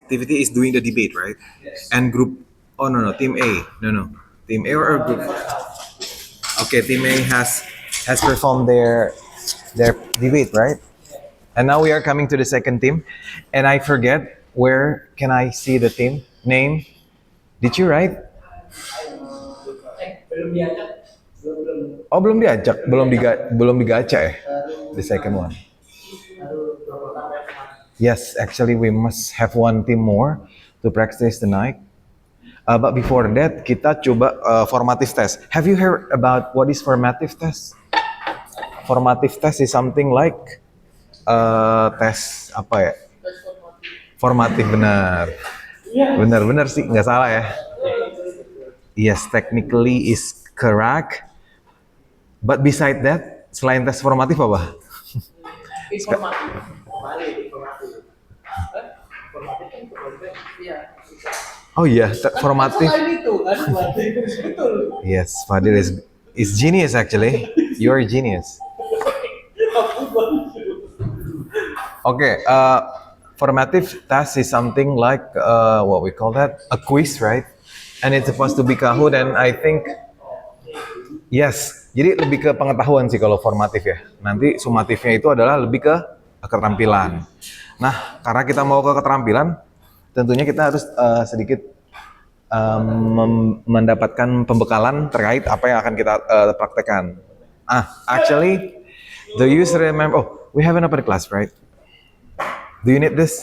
activity is doing the debate, right? And group, oh no, team A, no, team A or group. Okay, team A has performed their debate, right? And now we are coming to the second team, and I forget where can I see the team name. Did you write? Oh, belum diajak, belum digaca ya. The second one. Yes, actually we must have one team more to practice tonight. But before that, kita coba formative test. Have you heard about what is formative test? Formative test is something like tes apa ya? Formatif, benar. Benar sih, nggak salah ya. Yes, technically is correct. But beside that, selain tes formatif apa? Oh iya, formatif. Yes, Fadil is genius actually. You are genius. Okay, formative task is something like what we call that, a quiz, right? And it's supposed to be Kahoot, and I think yes. Jadi lebih ke pengetahuan sih kalau formatif ya. Nanti sumatifnya itu adalah lebih ke keterampilan. Nah, karena kita mau ke keterampilan, tentunya kita harus sedikit mendapatkan pembekalan terkait apa yang akan kita praktekkan. Actually, do you remember? Oh, we have an open class, right? Do you need this?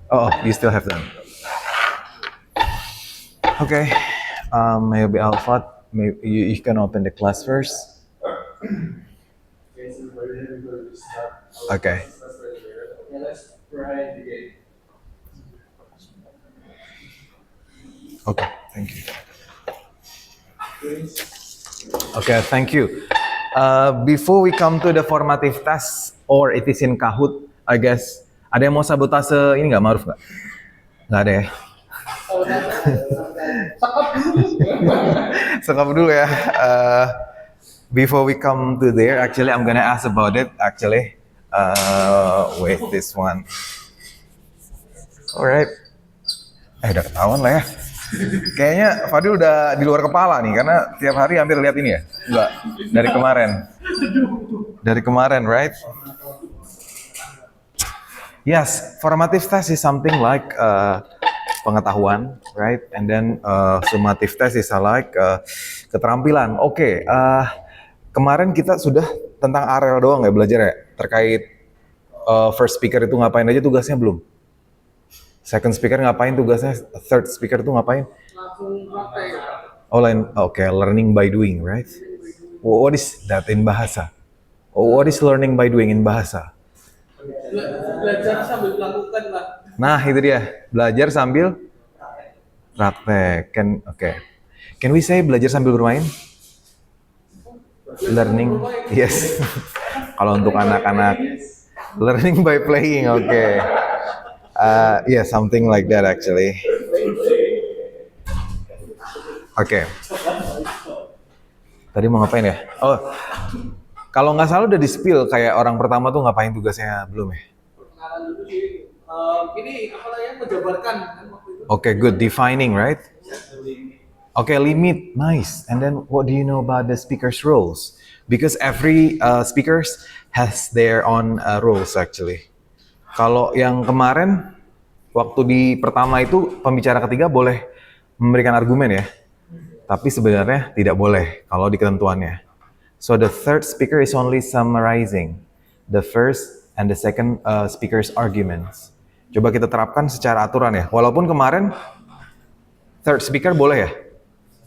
Oh, you still have them. Okay. Maybe Alpha, maybe you can open the class first. Okay. Okay, thank you. Okay, thank you. Before we come to the formative task, or it is in Kahoot, I guess, ada yang mau sabotase ini nggak, Maruf nggak? Nggak ada ya? Sekap dulu ya. Before we come to there, actually I'm gonna ask about it. Actually, wait, this one. Alright. Udah ketahuan lah ya. Kayaknya Fadil udah di luar kepala nih, karena tiap hari hampir lihat ini ya. Enggak, dari kemarin. Dari kemarin, right? Yes, formative test is something like pengetahuan, right? And then summative test is like keterampilan. Oke, kemarin kita sudah tentang Arel doang ya belajar ya, terkait first speaker itu ngapain aja tugasnya belum? Second speaker ngapain tugasnya? Third speaker itu ngapain? Oh, learning by doing, right? What is that in bahasa? What is learning by doing in bahasa? Belajar sambil melakukan lah. Nah, itu dia. Belajar sambil praktek. Can we say belajar sambil bermain? Learning, yes. Kalau untuk anak-anak, learning by playing, okay. Yeah, something like that actually. Okay. Tadi mau ngapain ya? Oh, kalau nggak salah udah di-spill kayak orang pertama tuh ngapain tugasnya belum ya? Ini apa yang menjabarkan. Okay, good. Defining, right? Okay, limit. Nice. And then what do you know about the speaker's roles? Because every speakers has their own roles actually. Kalau yang kemarin, waktu di pertama itu pembicara ketiga boleh memberikan argumen ya. Tapi sebenarnya tidak boleh kalau di ketentuannya. So the third speaker is only summarizing the first and the second speaker's arguments. Coba kita terapkan secara aturan ya. Walaupun kemarin third speaker boleh ya?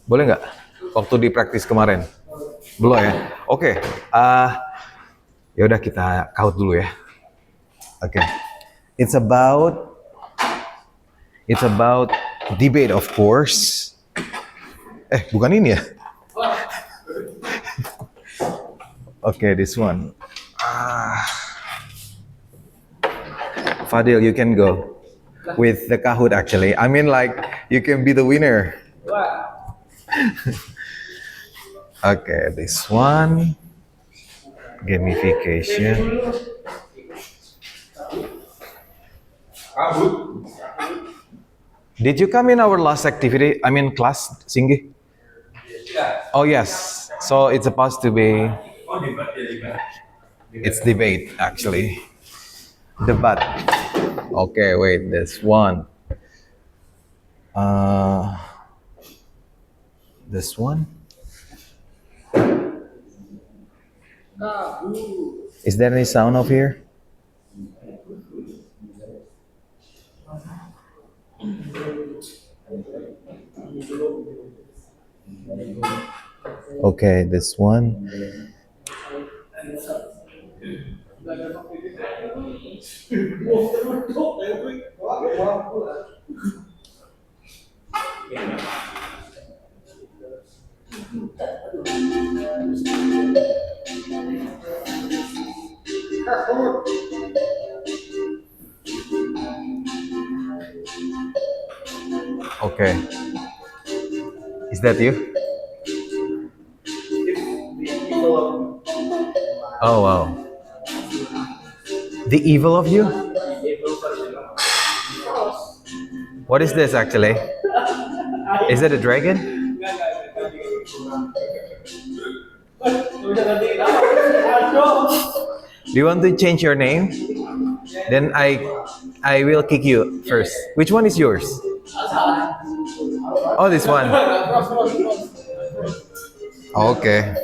Boleh nggak? Waktu di practice kemarin? Belum ya? Oke. Ya udah kita Kahoot dulu ya. Okay. It's about debate, of course. Bukan ini ya? Okay, this one. Fadil, you can go with the Kahoot actually. I mean, like, you can be the winner. Okay, this one. Gamification. Did you come in our last activity? I mean, class, Singgi? Oh, yes. So it's supposed to be. It's debate, actually. Debat. Okay, wait, this one. This one. Is there any sound of here? Okay, this one. Okay. Is that you? Oh, wow. The evil of you? What is this actually? Is it a dragon? Do you want to change your name? Then I will kick you first. Which one is yours? Oh, this one. Okay.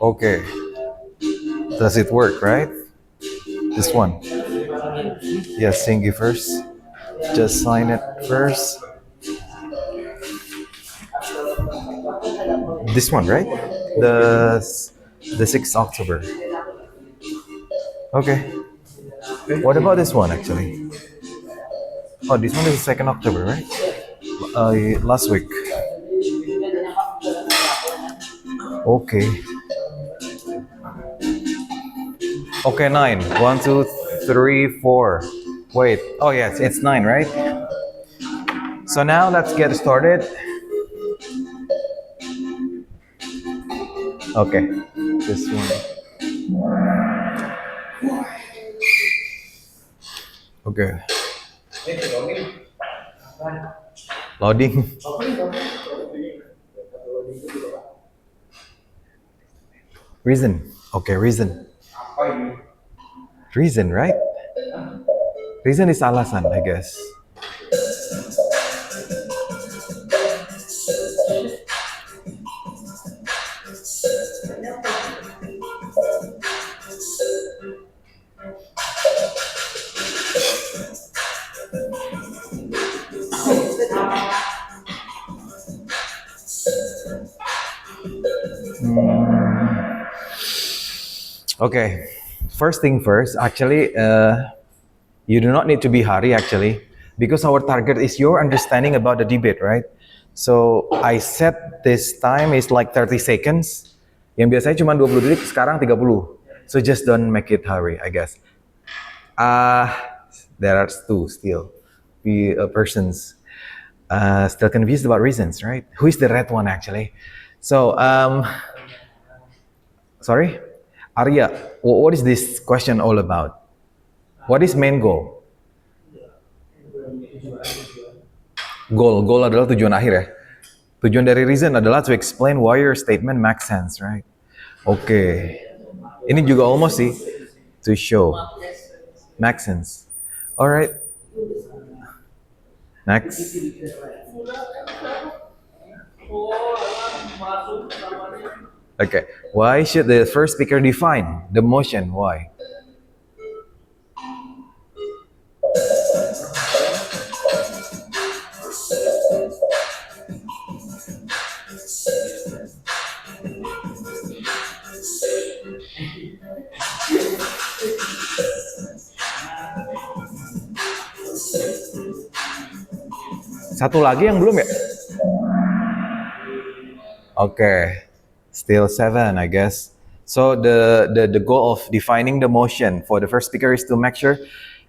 Okay. Does it work, right? This one. Yes, Singi first. Just sign it first. This one, right? The 6th October. Okay. What about this one actually? Oh, this one is the 2nd October, right? Last week. Okay. Okay, 9. 1, 2, 3, 4. Wait. Oh, yes, it's 9, right? So now let's get started. Okay. This one. Okay. Loading. Reason. Okay, reason. Reason, right? Reason is alasan, I guess. Okay, first thing first, actually, you do not need to be hurry actually, because our target is your understanding about the debate, right? So I set this time is like 30 seconds. Yang biasanya cuma 20 detik, sekarang 30. So just don't make it hurry, I guess. There are two still. Persons still confused about reasons, right? Who is the red one actually? So, sorry? Arya, what is this question all about? What is main goal? Goal adalah tujuan akhir ya. Tujuan dari reason adalah to explain why your statement makes sense, right? Okay. Ini juga almost sih, to show makes sense. Alright. Next. Okay. Why should the first speaker define the motion? Why? Satu lagi yang belum ya? Okay. Still 7, I guess. So the goal of defining the motion for the first speaker is to make sure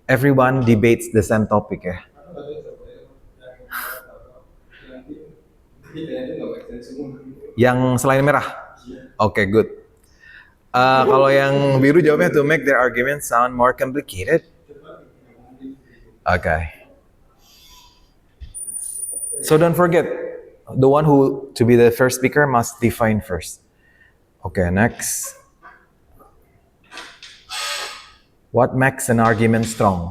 everyone debates the same topic ya. Yang selain merah? Oke, good. Kalau yang biru jawabnya to make their argument sound more complicated. Okay. So don't forget, the one who to be the first speaker must define first. Okay, next. What makes an argument strong?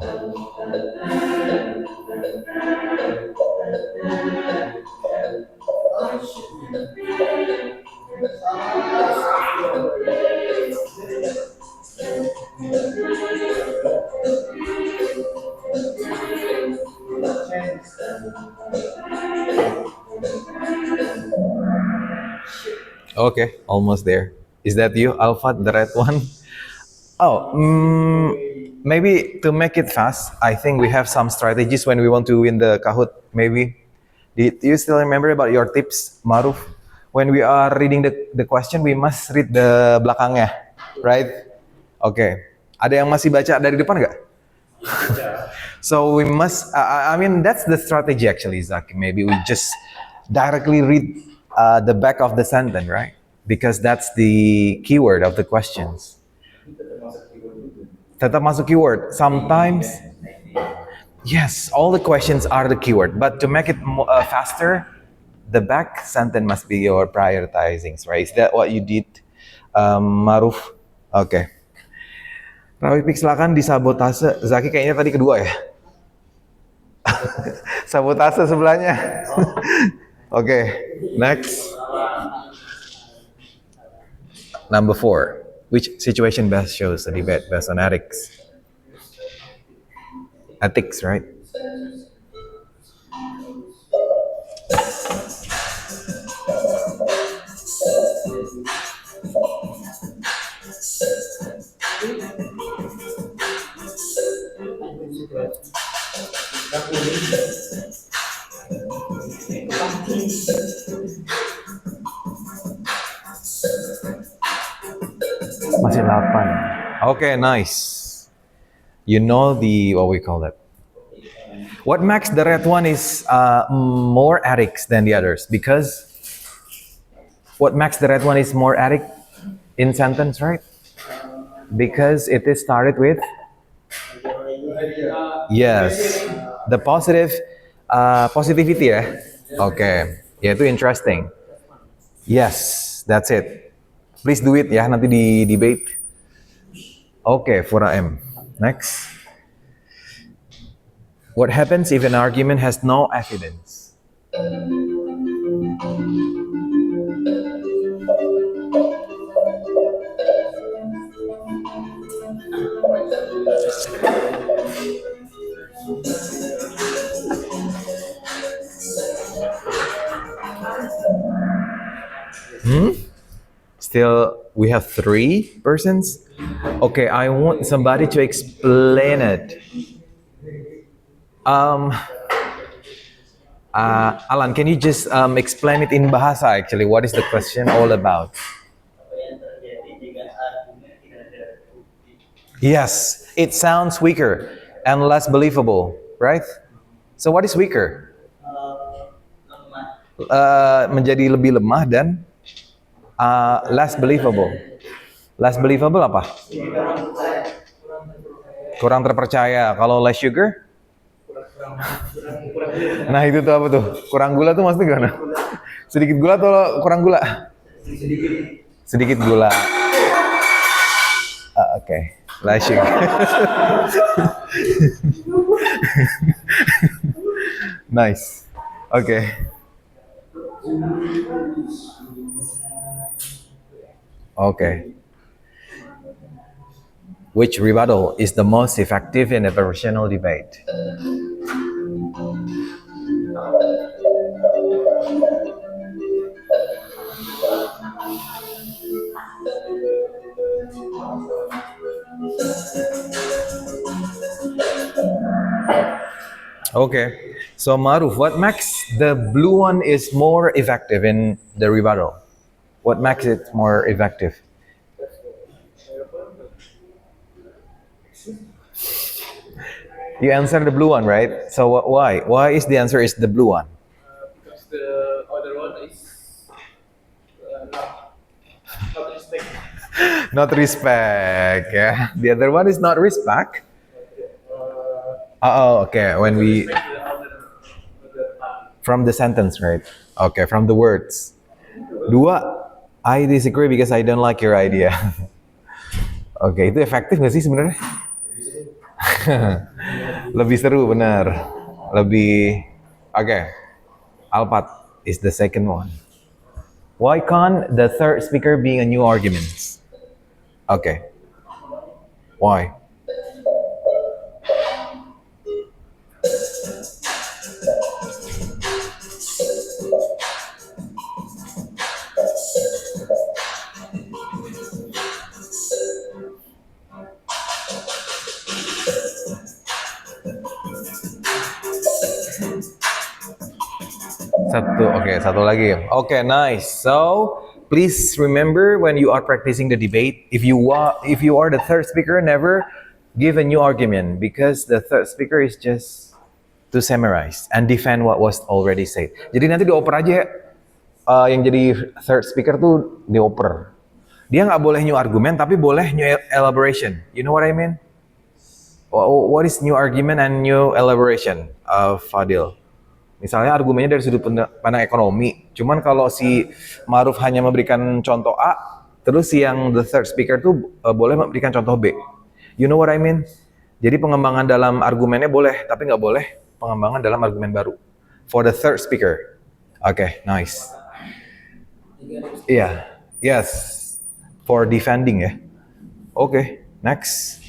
Okay, almost there. Is that you, Alpha, the red one? Oh, maybe to make it fast, I think we have some strategies when we want to win the Kahoot. Maybe. Did you still remember about your tips, Maruf? When we are reading the question, we must read the belakangnya, right? Okay. Ada yang masih baca dari depan nggak? So we must, I mean, that's the strategy actually, Zaki. Maybe we just directly read the back of the sentence, right? Because that's the keyword of the questions. Tetap masuk keyword. Sometimes, yes, all the questions are the keyword. But to make it faster, the back sentence must be your prioritizing, right? Is that what you did, Maruf? Okay. Rawipik silakan disabotase. Zaki kayaknya tadi kedua ya. Sabotase sebelahnya. Okay, next. Number 4. Which situation best shows the debate based on ethics? Ethics, right? Masih 8. Okay, nice. You know the, what we call that? What makes the red one is more ethics than the others? Because what makes the red one is more ethic in sentence, right? Because it is started with, yes, the positivity ya. Okay, ya itu interesting. Yes, that's it. Please do it ya nanti di debate. Okay, 4AM. Next. What happens if an argument has no evidence? Still, we have 3 persons. Okay, I want somebody to explain it. Alan, can you just explain it in bahasa actually? What is the question all about? Yes, it sounds weaker and less believable, right? So what is weaker? Menjadi lebih lemah dan less believable. Less believable apa? Kurang terpercaya. Kalau less sugar? Nah itu tuh apa tuh? Kurang gula tuh maksudnya gimana? Sedikit gula atau kurang gula? Sedikit gula. Okay. Less sugar. Nice. Okay. Okay. Which rebuttal is the most effective in a professional debate? Okay. So Maruf, what makes the blue one is more effective in the rebuttal? What makes it more effective? You answer the blue one, right? So why? Why is the answer is the blue one? Because the Not respect, yeah. The other one is not respect. Oh, okay. When we from the sentence, right? Okay, from the words. Dua, I disagree because I don't like your idea. Oke, itu efektif nggak sih sebenarnya? Lebih seru, benar. Lebih, oke. Alpat is the second one. Why can't the third speaker being a new argument? Okay. Why? Satu lagi. Okay, nice. So, please remember when you are practicing the debate, if you are the third speaker, never give a new argument because the third speaker is just to summarize and defend what was already said. Jadi nanti dioper aja yang jadi third speaker tuh dioper. Dia nggak boleh new argument, tapi boleh new elaboration. You know what I mean? What is new argument and new elaboration, Fadil? Misalnya argumennya dari sudut pandang ekonomi, cuman kalau si Maruf hanya memberikan contoh A, terus yang the third speaker tuh boleh memberikan contoh B. You know what I mean? Jadi pengembangan dalam argumennya boleh, tapi nggak boleh pengembangan dalam argumen baru. For the third speaker. Okay, nice. Iya, yes. For defending ya. Okay, next.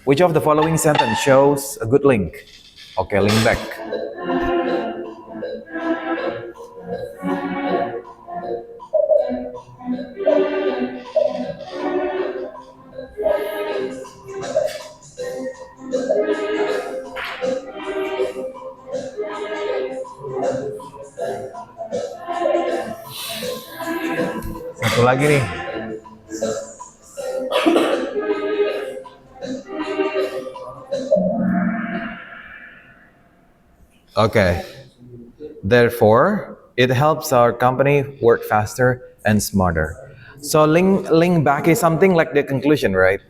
Which of the following sentence shows a good link? Oke, link back. Satu lagi nih. Okay. Therefore, it helps our company work faster and smarter. So link back is something like the conclusion, right?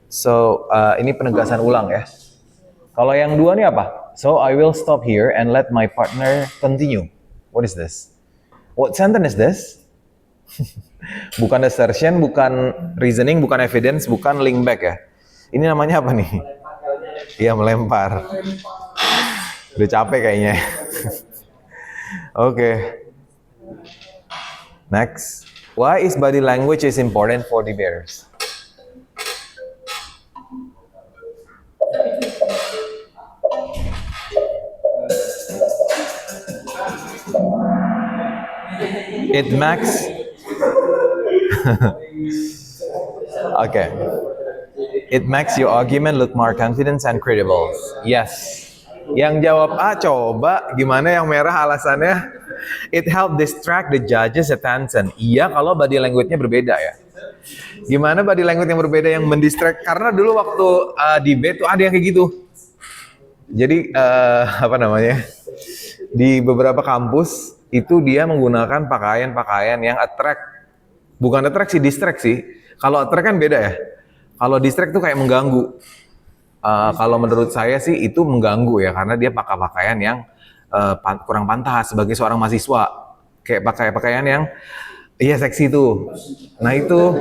So ini penegasan ulang ya. Kalau yang dua nih apa? So I will stop here and let my partner continue. What is this? What sentence is this? Bukan assertion, bukan reasoning, bukan evidence, bukan link back ya. Ini namanya apa nih? Iya, melempar. Udah capek kayaknya. Okay. Next. Why is body language is important for debaters? It makes okay. It makes your argument look more confident and credible. Yes. Yang jawab A, coba gimana yang merah alasannya? It help distract the judges' attention. Iya, kalau body language-nya berbeda ya. Gimana body language yang berbeda yang mendistract? Karena dulu waktu debate tuh ada yang kayak gitu. Jadi apa namanya? Di beberapa kampus itu dia menggunakan pakaian-pakaian yang attract. Bukan attract sih, distract sih. Kalau attract kan beda ya. Kalau distract tuh kayak mengganggu. Kalau menurut saya sih itu mengganggu ya, karena dia pakai pakaian yang kurang pantas sebagai seorang mahasiswa. Kayak pakai pakaian yang iya seksi tuh. Nah itu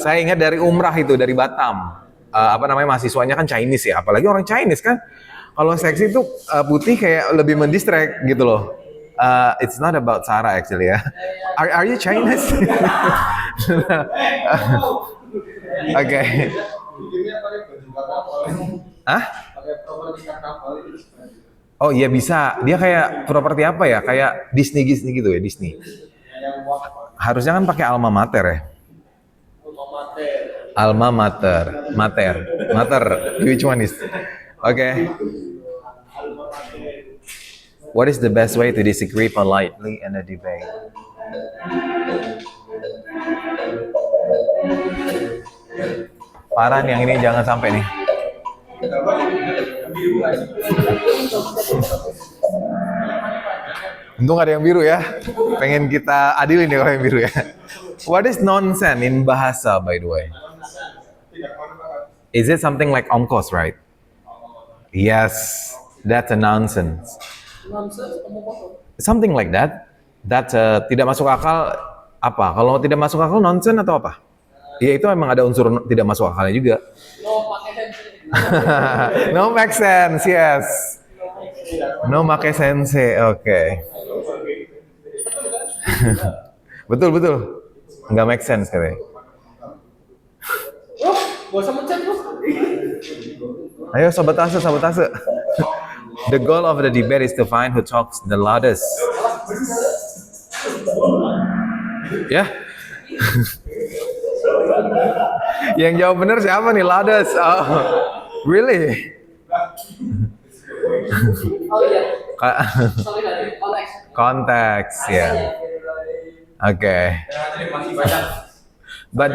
saya ingat dari umrah itu, dari Batam. Apa namanya, mahasiswanya kan Chinese ya, apalagi orang Chinese kan. Kalau seksi itu putih kayak lebih mendistract gitu loh. It's not about Sarah actually ya. Are you Chinese? Oke. Hah? Oh iya bisa. Dia kayak properti apa ya? Kayak Disney gitu ya, Disney. Harusnya kan pakai alma mater ya. Alma mater. Mater. Which one is? Okay. What is the best way to disagree politely in a debate? Parah nih yang ini, jangan sampai nih. Untung ada yang biru ya. Pengen kita adilin ya kalau yang biru ya. What is nonsense in bahasa, by the way? Is it something like ongkos, right? Yes, that's a nonsense. Something like that. That's tidak masuk akal apa? Kalau tidak masuk akal nonsense atau apa? Ya itu emang ada unsur tidak masuk akalnya juga. No make sense, yes. No make sense, oke. Betul. Nggak make sense katanya. Ayo sabotase. The goal of the debate is to find who talks the loudest. Ya. Yang jawab benar siapa nih? Loudest. Oh, really? Oh iya. Konteks, ya. Oke. But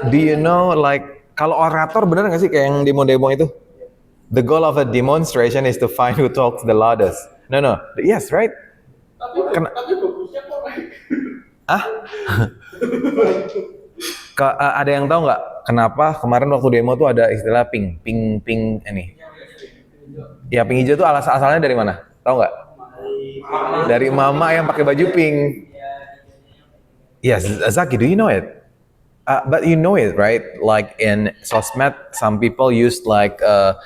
do you know like kalau orator bener nggak sih kayak yang demo-demo itu? The goal of a demonstration is to find who talks the loudest. No. Yes, right? Tapi bagusnya kok. Ada yang tahu nggak kenapa kemarin waktu demo tuh ada istilah pink ini? Ya pink hijau tuh asalnya dari mana? Tahu nggak? Dari mama yang pakai baju pink. Yes, Zaki, do you know it? But you know it, right? Like in sosmed, some people use like a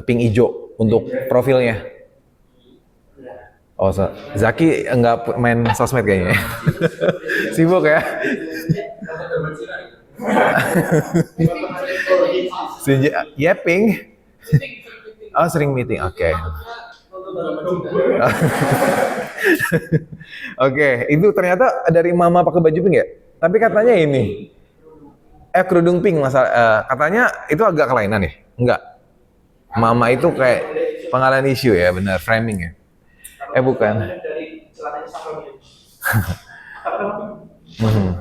pink hijau untuk profilnya. Oh, Zaki enggak main sosmed kayaknya. Sibuk ya? Ya pink. Oh, sering meeting. Oke. Oke, itu ternyata dari mama pakai baju pink ya? Tapi katanya ini kerudung pink katanya itu agak kelainan ya? Enggak. Mama itu kayak pengalihan isu ya, benar, framing ya. Bukan.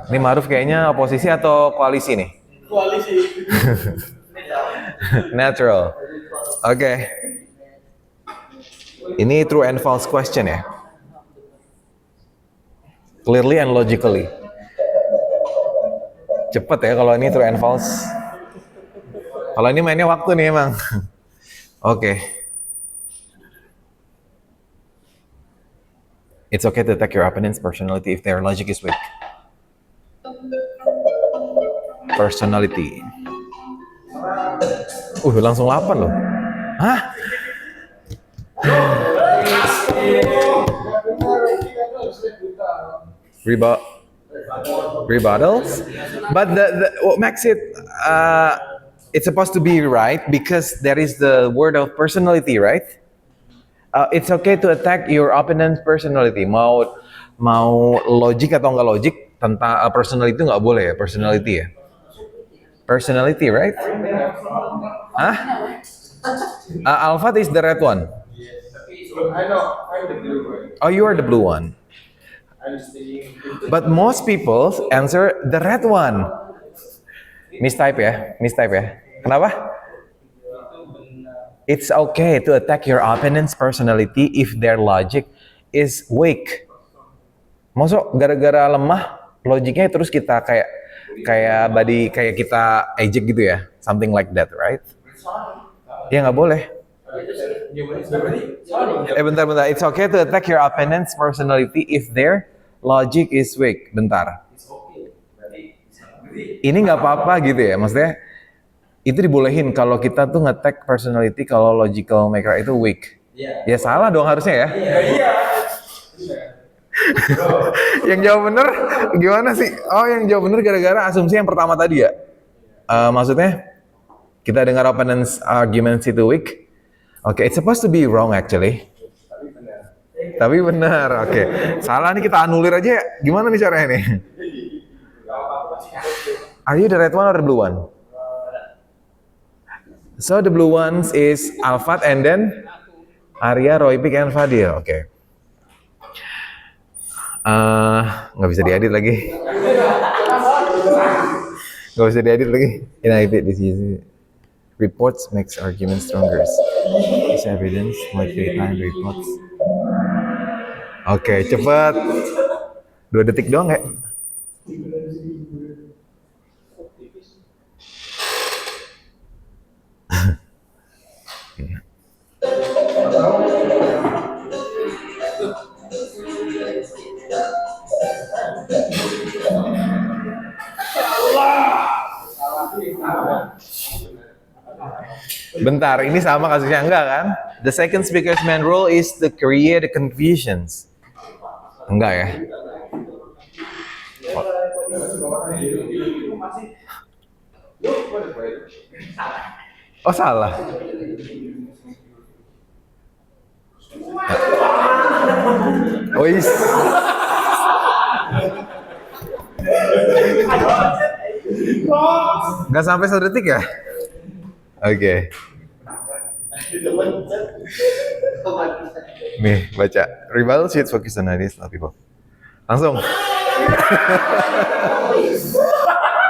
Ini Ma'ruf kayaknya oposisi atau koalisi nih? Koalisi. Natural. Oke. Ini true and false question ya. Clearly and logically. Cepet ya kalau ini true and false. Kalau ini mainnya waktu nih emang. Oke. It's okay to attack your opponent's personality if their logic is weak. Personality. Langsung 8 loh. Hah? Rebuttals? But what makes it it's supposed to be right because there is the word of personality, right? It's okay to attack your opponent's personality. Mau logik atau nggak logik tentang personality itu nggak boleh ya, personality ya. Personality, right? Hah? Alpha is the red one. Oh, you are the blue one. But most people answer the red one. Mistype ya. Kenapa? It's okay to attack your opponent's personality if their logic is weak. Masuk gara-gara lemah logiknya terus kita kayak kita ejek gitu ya, something like that, right? Ya nggak boleh. Bentar. It's okay to attack your opponent's personality if their logic is weak. Bentar. Ini nggak apa-apa gitu ya, maksudnya itu dibolehin kalau kita tuh nge-attack personality kalau logical maker itu weak. Ya salah dong harusnya ya. Yang jawab bener gimana sih? Oh, yang jawab bener gara-gara asumsi yang pertama tadi ya. Maksudnya kita dengar opponent's arguments itu weak. Oke, it's supposed to be wrong actually. Tapi benar. Oke. Salah nih kita anulir aja ya. Gimana nih caranya nih? Are you the red one or the blue one? So the blue ones is Alfat and then Arya, Roypik, and Fadil. Oke. Nggak bisa diedit lagi. Gak usah diedit lagi. Inactive this easy. Reports makes argument stronger. This evidence might create time reports. Oke, cepet. 2 detik doang ya. Bentar, ini sama kasusnya enggak kan? The second speaker's main role is to create the confusions. Enggak ya? Oh salah. Oh is. Nggak sampai 1 detik ya? Oke. Nih, baca. Rebuttal sheets focus on ideas of people. Langsung.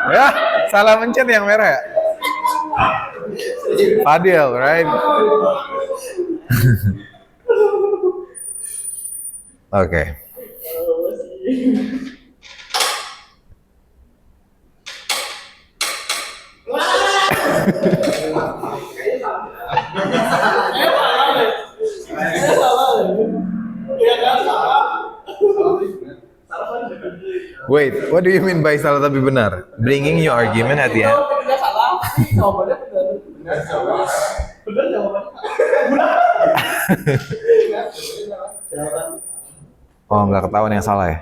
Ya, salah mencet yang merah ya? Fadil, right? Oke. Wait, what do you mean by salah tapi benar? Bringing your argument at the end. Oh, nggak ketahuan yang salah ya?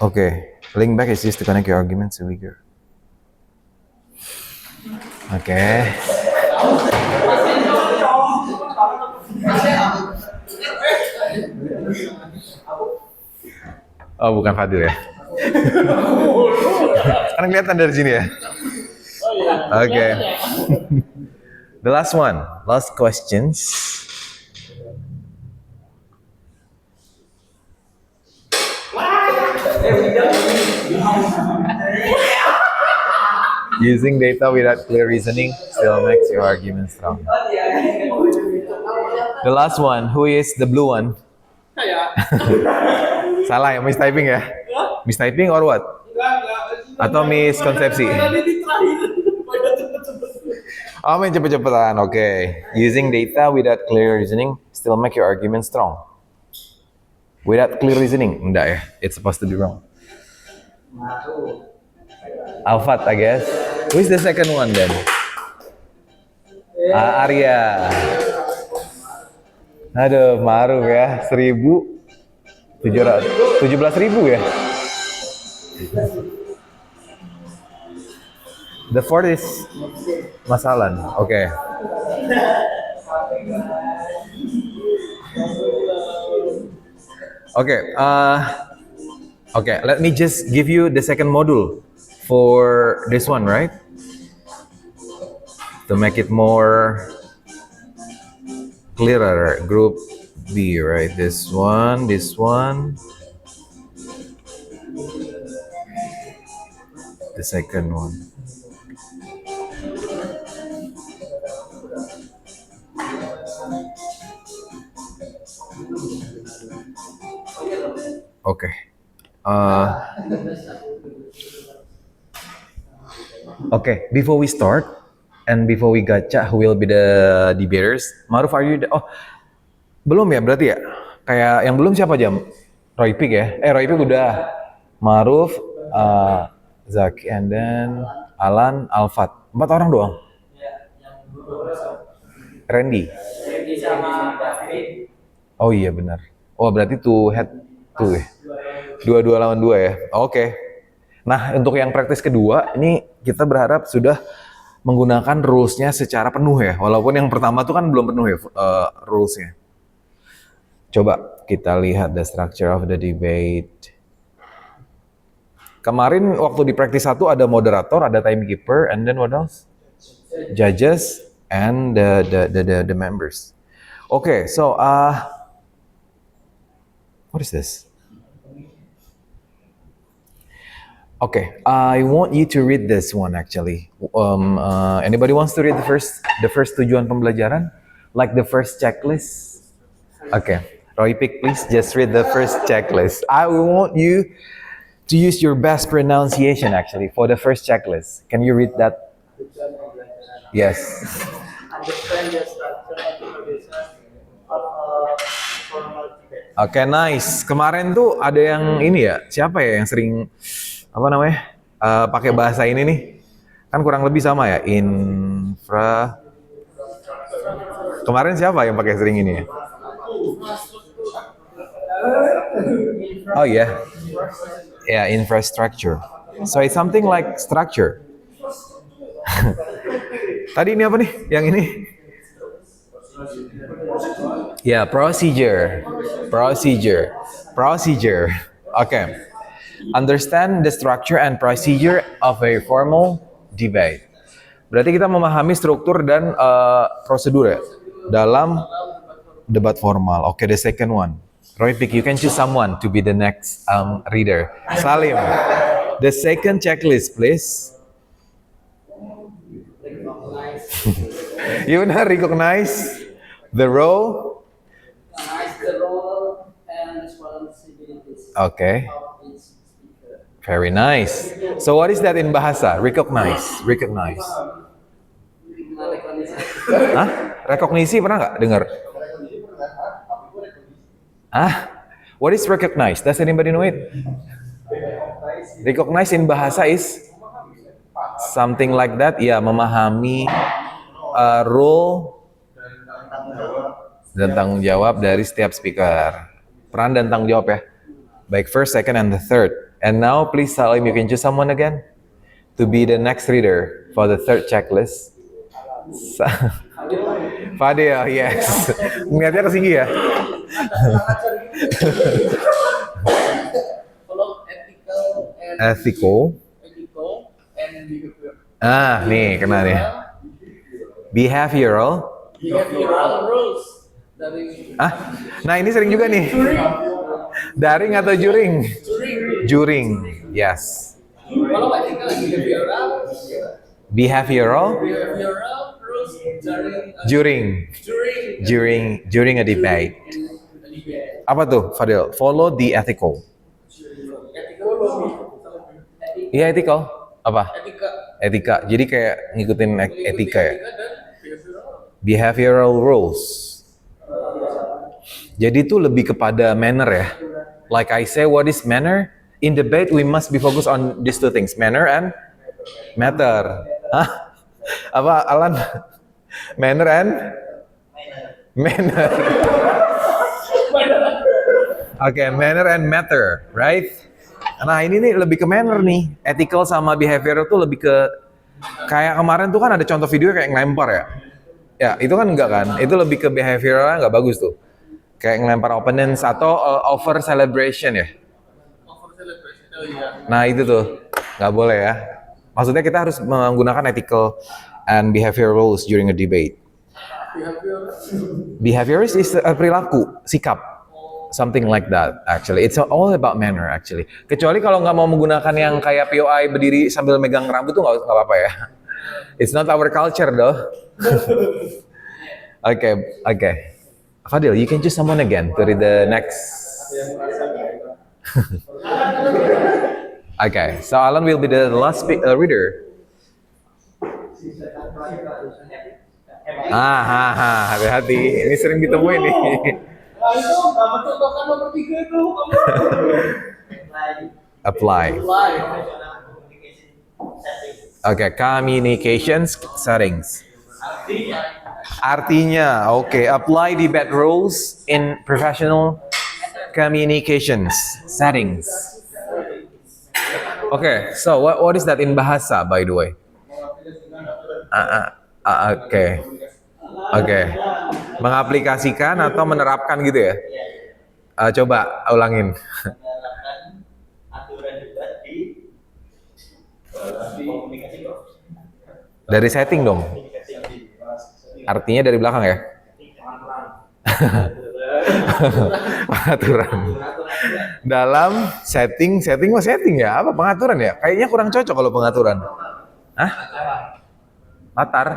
Oke, link back is used to connect your argument to weaker. Oke. Oh, bukan Fadil ya? Kan kelihatan dari sini ya? Oke. The last one, last questions. Using data without clear reasoning still makes your argument strong. The last one, who is the blue one? Salah ya, mistyping ya? Mistyping or what? Atau miskonsepsi? Oh, main cepet-cepetan, oke. Okay. Using data without clear reasoning still make your argument strong. Without clear reasoning? Enggak ya, it's supposed to be wrong. Alfat, I guess. Who is the second one then? Arya. Aduh, Maruf ya, 17.000 ya. The fourth is Masalan. Oke. Okay, let me just give you the second module for this one, right? To make it more clearer. Group B, right? This one. The second one. Okay. Okay, before we start and before we gacha who will be the debaters, Maruf, are you belum ya berarti ya? Kayak yang belum siapa jam? Roypik ya? Roypik udah. Maruf, Zaki, and then Alan, Alfat. 4 orang doang. Randy. Oh iya benar. Oh berarti tuh head tuh ya. 2 lawan 2 ya. Oke. Nah untuk yang praktis kedua ini kita berharap sudah menggunakan rules-nya secara penuh ya. Walaupun yang pertama tuh kan belum penuh ya rules-nya. Coba kita lihat the structure of the debate. Kemarin waktu di praktis 1 ada moderator, ada timekeeper, and then what else? Judges and the members. Okay, so what is this? Okay, I want you to read this one actually. Anybody wants to read the first tujuan pembelajaran, like the first checklist? Okay, Roy Pick, please just read the first checklist. I want you to use your best pronunciation actually for the first checklist. Can you read that? Yes. Understand the structure and foundation of a formal debate. Oke, nice. Kemarin tuh ada yang ini ya, siapa ya yang sering apa namanya pakai bahasa ini nih? Kan kurang lebih sama ya, infra. Kemarin siapa yang pakai sering ini ya? Oh ya, yeah, infrastructure. So it's something like structure. Tadi ini apa nih? Yang ini? Ya, procedure. Okay. Understand the structure and procedure of a formal debate. Berarti kita memahami struktur dan prosedur ya dalam debat formal. Okay, the second one. Roy Pick, you can choose someone to be the next reader. Salim, the second checklist, please. You wanna recognize the role? Recognize the role and responsibilities Okay. of each speaker. Very nice. So what is that in bahasa? Recognize. Hah? Rekognisi pernah nggak dengar? What is recognize? Does anybody know it? Recognize in bahasa is something like that. Ya, memahami role dan tanggung jawab dari setiap speaker. Peran dan tanggung jawab ya. Baik first, second, and the third. And now please Salim, you can choose someone again to be the next reader for the third checklist. Fadil, yes. Niatnya kesini ya. Follow Ethical. and behavior. Nih kena nih. Behavioral. Behavioral rules dari Nah ini sering juga nih. Daring atau juring? Juring. Yes. Kalau ethical Behavioral. rules dari During a debate. Apa tuh, Fadil? Follow the ethical. Iya, ethical. Apa? Etika. Jadi kayak ngikutin etika ya. Behavioral rules. Jadi itu lebih kepada manner ya. Like I say, what is manner? In debate, we must be focused on these two things, manner and matter. Hah? Apa, Alan? Manner and? Manner. Okay, manner and matter, right? Nah ini nih lebih ke manner nih. Ethical sama behavioral tuh lebih ke kayak kemarin tuh kan ada contoh video kayak ngelempar ya. Ya itu kan enggak kan. Itu lebih ke behavioralnya nggak bagus tuh. Kayak ngelempar opponents atau over celebration ya. Nah itu tuh nggak boleh ya. Maksudnya kita harus menggunakan ethical and behavioral rules during a debate. Behavior is perilaku, sikap. Something like that actually. It's all about manner actually. Kecuali kalau nggak mau menggunakan yang kayak POI berdiri sambil megang rambut tuh nggak apa-apa ya. It's not our culture though. Okay. Fadil, you can choose someone again to read the next. Okay, so Alan will be the last reader. Hati-hati. Ini sering ditemuin nih. itu kan nomor 3 itu. Apply. Okay, communications settings. Artinya, okay, apply debate rules in professional communications settings. Okay, so what is that in bahasa, by the way? Okay. Mengaplikasikan atau menerapkan gitu ya? Coba ulangin. Dari setting dong. Artinya dari belakang ya? Aturan. dalam setting ya? Apa pengaturan ya? Kayaknya kurang cocok kalau pengaturan. Hah? Latar.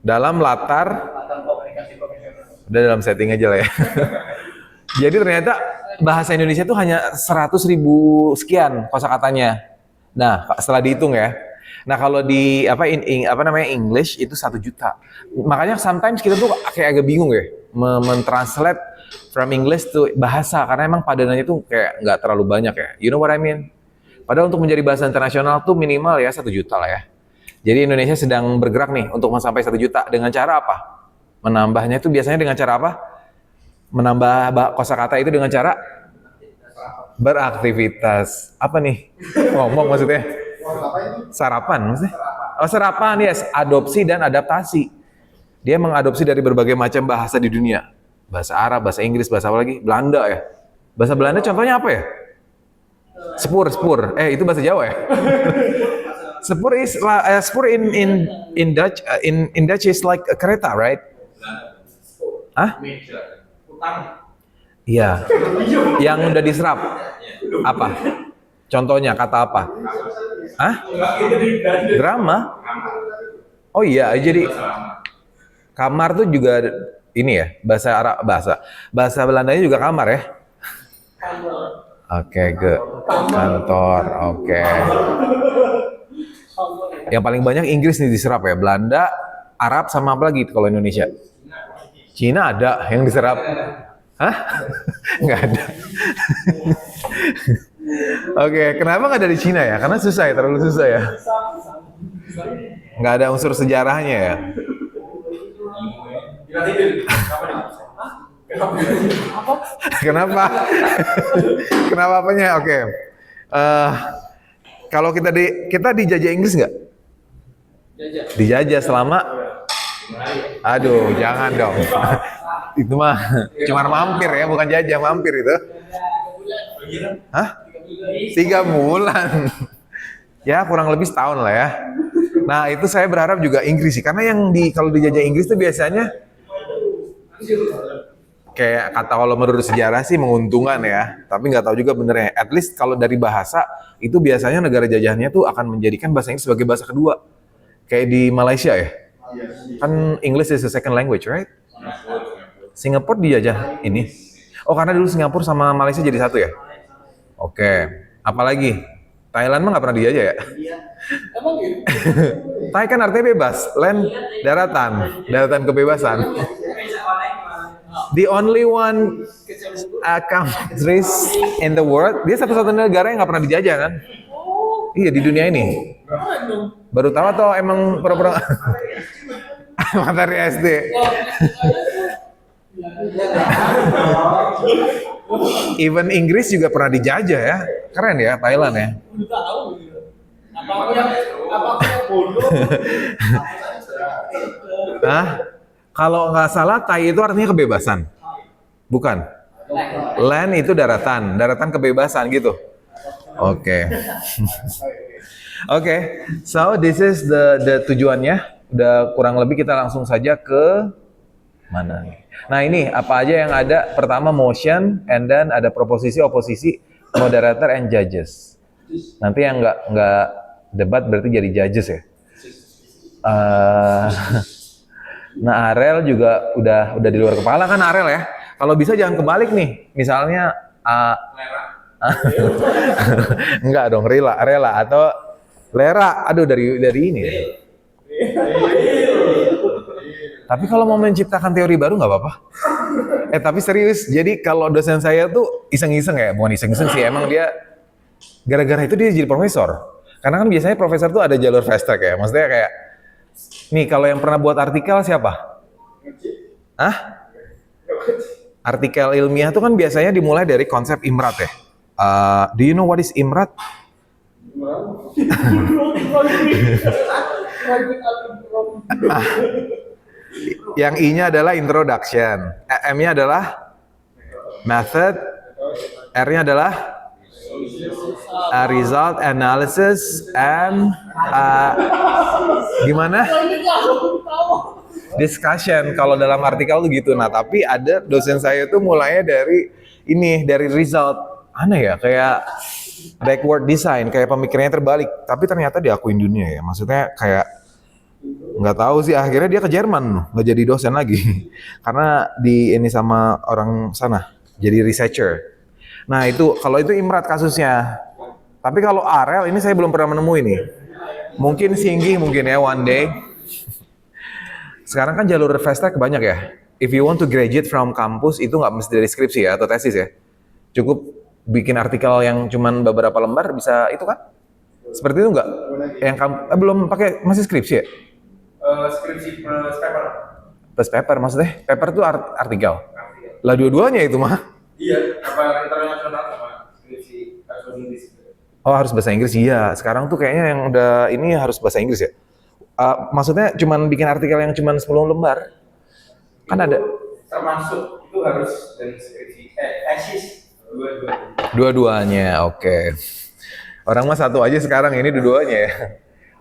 Dalam latar. Udah dalam setting aja lah ya. Jadi ternyata bahasa Indonesia itu hanya 100.000 sekian kosakatanya. Nah, setelah dihitung ya. Nah, kalau di apa namanya English itu 1 juta. Makanya sometimes kita tuh kayak agak bingung ya mentranslate from English to bahasa karena emang padanannya tuh kayak nggak terlalu banyak ya. You know what I mean? Padahal untuk menjadi bahasa internasional tuh minimal ya 1 juta lah ya. Jadi Indonesia sedang bergerak nih untuk sampai 1 juta dengan cara apa? Menambahnya itu biasanya dengan cara apa? Menambah kosakata itu dengan cara beraktivitas. Apa nih? Ngomong maksudnya? Sarapan maksudnya? Oh, sarapan, yes. Adopsi dan adaptasi. Dia mengadopsi dari berbagai macam bahasa di dunia. Bahasa Arab, bahasa Inggris, bahasa apa lagi? Belanda ya. Bahasa Belanda contohnya apa ya? Spur. Itu bahasa Jawa ya? Spur in Dutch is like a kereta, right? Hah? Iya. Yang udah diserap. Apa? Contohnya kata apa? Hah? Drama? Oh iya, jadi kamar tuh juga ini ya, bahasa Arab, bahasa Belandanya juga kamar ya. Oke, kantor. Oke. Yang paling banyak Inggris nih diserap ya, Belanda, Arab sama apa lagi kalau Indonesia? Cina ada yang diserap. Hah? Nggak ada. Oke, kenapa nggak dari Cina ya? Karena susah ya, terlalu susah ya. Nggak ada unsur sejarahnya ya. Kenapa? Kenapa apanya? Oke. Kalau kita dijajah Inggris nggak? Dijajah selama? Aduh, jangan dong. Itu mah cuma mampir ya, bukan jajah, mampir itu. Hah? 3 bulan. Ya, kurang lebih setahun lah ya. Nah, itu saya berharap juga Inggris sih, karena yang kalau dijajah Inggris itu biasanya kayak kata kalau menurut sejarah sih menguntungkan ya, tapi nggak tahu juga benernya. At least kalau dari bahasa itu biasanya negara jajahannya tuh akan menjadikan bahasa Inggris sebagai bahasa kedua. Kayak di Malaysia ya, kan English is the second language, right? Singapura dijajah ini. Oh, karena dulu Singapura sama Malaysia jadi satu ya? Oke. Apalagi? Thailand mah nggak pernah dijajah ya? Thai kan artinya bebas, land daratan kebebasan. The only one countries in the world, dia satu-satunya negara yang nggak pernah dijajah kan? Iya, di dunia ini. Baru tahu atau emang pura-pura materi SD? Even Inggris juga pernah dijajah ya. Keren ya Thailand ya. Nah, kalau nggak salah Thai itu artinya kebebasan. Bukan? Land itu daratan kebebasan gitu. Oke. Oke, so this is the tujuannya. Udah kurang lebih kita langsung saja ke mana nih? Nah, ini apa aja yang ada? Pertama motion, and then ada proposisi, oposisi, moderator, and judges. Nanti yang nggak debat berarti jadi judges ya. Nah, Arel juga udah di luar kepala kan Arel ya. Kalau bisa jangan kebalik nih. Misalnya enggak dong, rela atau lera. Aduh, dari ini. Tapi kalau mau menciptakan teori baru nggak apa-apa. Tapi serius, jadi kalau dosen saya tuh iseng-iseng ya, bukan iseng-iseng sih, emang dia gara-gara itu dia jadi profesor. Karena kan biasanya profesor tuh ada jalur fast track ya, maksudnya kayak, nih kalau yang pernah buat artikel siapa? Hah? Artikel ilmiah tuh kan biasanya dimulai dari konsep imrat ya. Do you know what is imrat? Yang I-nya adalah introduction, M-nya adalah method, R-nya adalah result, analysis, and gimana? Discussion. Kalau dalam artikel tuh gitu. Nah, tapi ada dosen saya tuh mulainya dari result. aneh ya, kayak backward design, kayak pemikirannya terbalik. Tapi ternyata diakuin dunia ya. Maksudnya kayak nggak tahu sih, akhirnya dia ke Jerman, nggak jadi dosen lagi. Karena ini sama orang sana, jadi researcher. Nah itu, kalau itu Imrat kasusnya. Tapi kalau Arel, ini saya belum pernah menemui nih. Mungkin Singgi mungkin ya, one day. Sekarang kan jalur fast track banyak ya. If you want to graduate from kampus, itu nggak mesti dari skripsi ya, atau tesis ya. Cukup bikin artikel yang cuman beberapa lembar bisa itu kan? Seperti itu nggak? Yang belum pakai, masih skripsi ya? Skripsi plus paper. Plus paper, maksudnya paper tuh artikel? Lah dua-duanya itu mah. Iya, apa internasional sama skripsi bahasa Inggris. Oh harus bahasa Inggris, iya. Sekarang tuh kayaknya yang udah ini harus bahasa Inggris ya? Maksudnya cuman bikin artikel yang cuman 10 lembar? Kan ada? Termasuk, itu harus dari skripsi, tesis. Dua-duanya, oke. Orang mah satu aja sekarang, ini dua-duanya ya.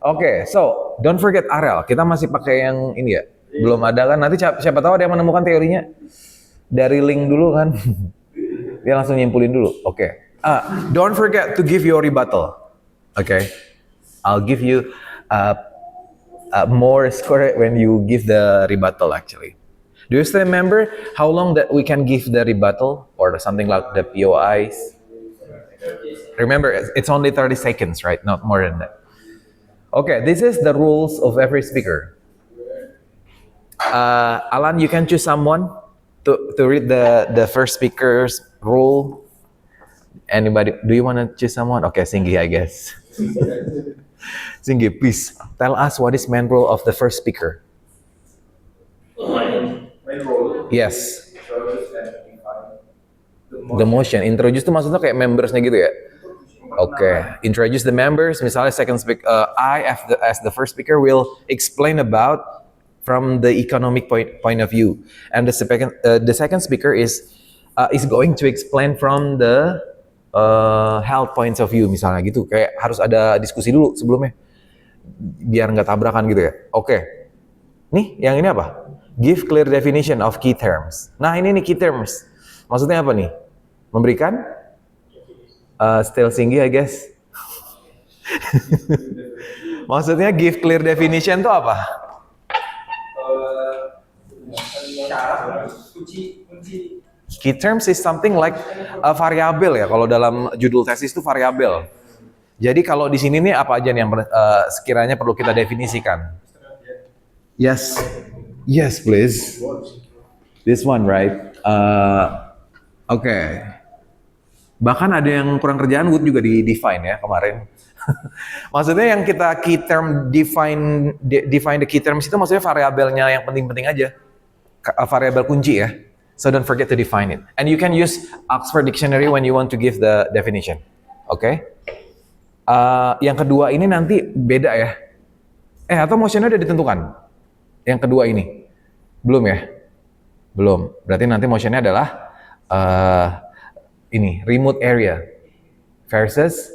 Oke, so don't forget Arel. Kita masih pakai yang ini ya. Belum ada kan? Nanti siapa tahu ada yang menemukan teorinya dari link dulu kan. Dia langsung nyimpulin dulu. Oke. Don't forget to give your rebuttal. Okay. I'll give you more score when you give the rebuttal actually. Do you still remember how long that we can give the rebuttal or something like the POIs? Remember, it's only 30 seconds, right? Not more than that. Okay, this is the rules of every speaker. Alan, you can choose someone to read the first speaker's rule. Anybody? Do you want to choose someone? Okay, Singgi, I guess. Singgi, please tell us what is main role of the first speaker. Main role. Yes. Introduce and define The motion. Introduce itu maksudnya kayak membersnya gitu ya? Oke. Introduce the members. Misalnya second speaker, I as the first speaker will explain about from the economic point of view, and the second speaker is going to explain from the health points of view misalnya gitu. Kayak harus ada diskusi dulu sebelumnya, biar nggak tabrakan gitu ya. Oke. Nih, yang ini apa? Give clear definition of key terms. Nah ini nih key terms. Maksudnya apa nih? Memberikan? Still Singgi, I guess. Maksudnya give clear definition itu apa? Kunci. Key terms is something like a variable ya. Kalau dalam judul tesis itu variabel. Jadi kalau di sini nih apa aja nih yang sekiranya perlu kita definisikan? Yes, yes, please. This one, right? Okay. Bahkan ada yang kurang kerjaan, Wood juga di define ya kemarin. Maksudnya yang kita key term define the key terms itu maksudnya variabelnya yang penting-penting aja, variabel kunci ya. So don't forget to define it. And you can use Oxford Dictionary when you want to give the definition. Oke? Yang kedua ini nanti beda ya. Atau motionnya udah ditentukan? Yang kedua ini belum ya? Belum. Berarti nanti motionnya adalah ini remote area versus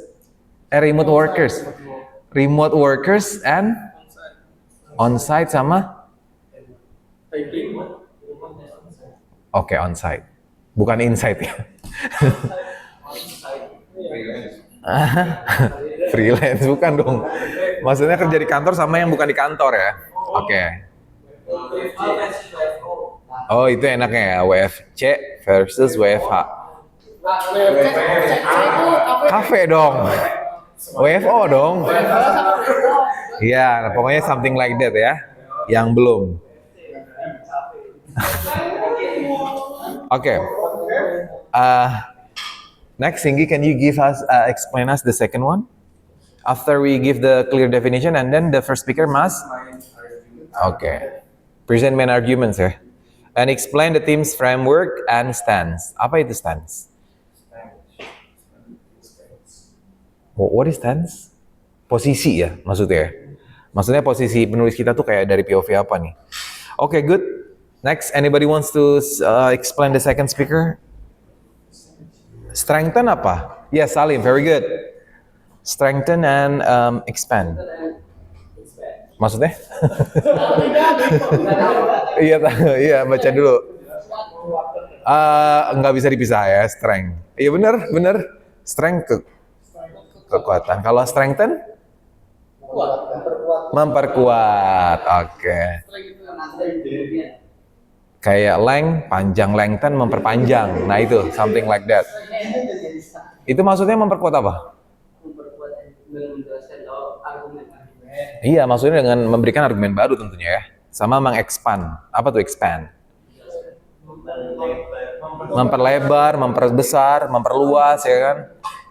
remote workers and on-site sama on-site, bukan inside ya. Freelance bukan dong, maksudnya kerja di kantor sama yang bukan di kantor ya. Oke. Oh itu enaknya ya, WFC versus WFH. Kafe dong, WFO dong. Iya, pokoknya something like that ya. Yang belum. Oke. Next, Singgi, can you give us explain us the second one? After we give the clear definition, and then the first speaker must. Present main arguments ya. And explain the team's framework and stance. Apa itu stance? What is stance? Posisi ya maksudnya. Maksudnya posisi penulis kita tuh kayak dari POV apa nih? Okay, good. Next, anybody wants to explain the second speaker? Strengthen apa? Yes, Salim, very good. Strengthen and expand. Maksudnya? Iya, baca dulu. Nggak bisa dipisah ya, strength. Iya bener, bener. Strength kekuatan. Kalau strengthen? Memperkuat. Oke. Kayak panjang, lengthen, memperpanjang. Nah itu, something like that. Itu maksudnya memperkuat apa? Menjelaskan argumen. Iya, maksudnya dengan memberikan argumen baru tentunya ya. Sama mengexpand. Apa tuh expand? Memperlebar, memperbesar, memperluas ya kan.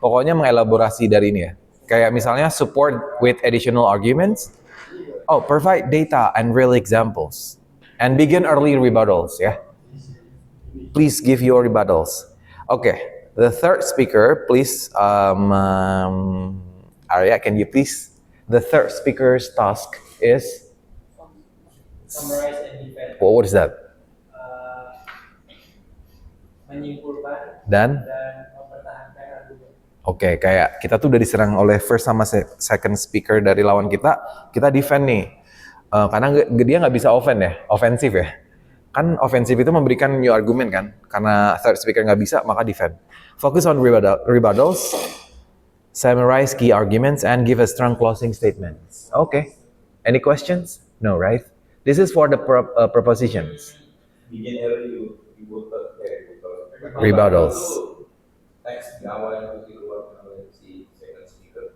Pokoknya mengelaborasi dari ini ya. Kayak misalnya support with additional arguments. Oh, provide data and real examples. And begin early rebuttals ya. Please give your rebuttals. Okay, the third speaker, please, Arya, can you please? The third speaker's task is. Summarize and defend. What is that? Menyimpulkan Dan mempertahankan argumen. Oke, kayak kita tuh udah diserang oleh first sama second speaker dari lawan kita defend nih. Karena dia nggak bisa offensif ya. Kan offensif itu memberikan new argument kan. Karena third speaker nggak bisa, maka defend. Focus on rebuttals, summarize key arguments, and give a strong closing statement. Okay. Any questions? No, right? This is for the propositions. Begin early, Rebuttals. Teks di awal yang keluar oleh si second speaker.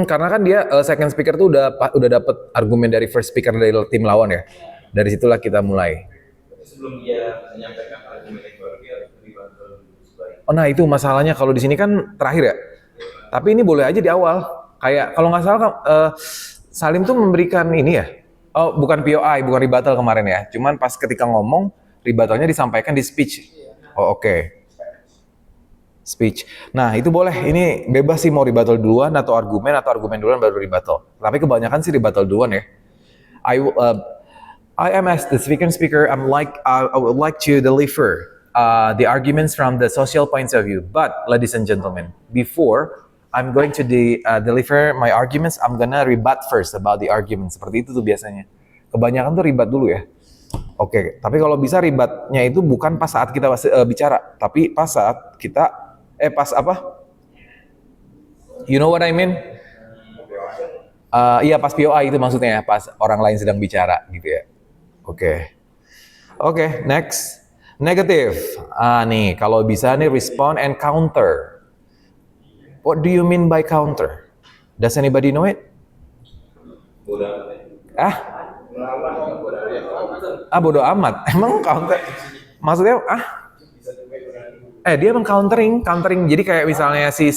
Karena kan dia second speaker tuh udah dapet argumen dari first speaker dari tim lawan ya. Dari situlah kita mulai. Sebelum dia menyampaikan argumen yang baru, dia rebuttal dulu sebaik. Oh, nah itu masalahnya kalau di sini kan terakhir ya. Tapi ini boleh aja di awal. Kayak kalau nggak salah Salim tuh memberikan ini ya. Oh, bukan POI, bukan rebuttal kemarin ya. Cuman pas ketika ngomong, rebuttalnya disampaikan di speech. Oh, oke. Speech. Nah, itu boleh. Ini bebas sih mau rebuttal duluan atau argumen duluan baru rebuttal. Tapi kebanyakan sih rebuttal duluan ya. I am as the speaker. I would like to deliver the arguments from the social points of view. But, ladies and gentlemen, before I'm going to deliver my arguments, I'm gonna rebut first about the argument. Seperti itu tuh biasanya. Kebanyakan tuh rebut dulu ya. Oke, tapi kalau bisa rebutnya itu bukan pas saat kita bicara, tapi pas saat kita pas apa? You know what I mean? Iya pas POI itu maksudnya, pas orang lain sedang bicara gitu ya. Oke, next. Negative. Nih, kalau bisa nih respond and counter. What do you mean by counter? Does anybody know it? Bodo amat. Emang counter? Maksudnya dia countering. Jadi kayak misalnya si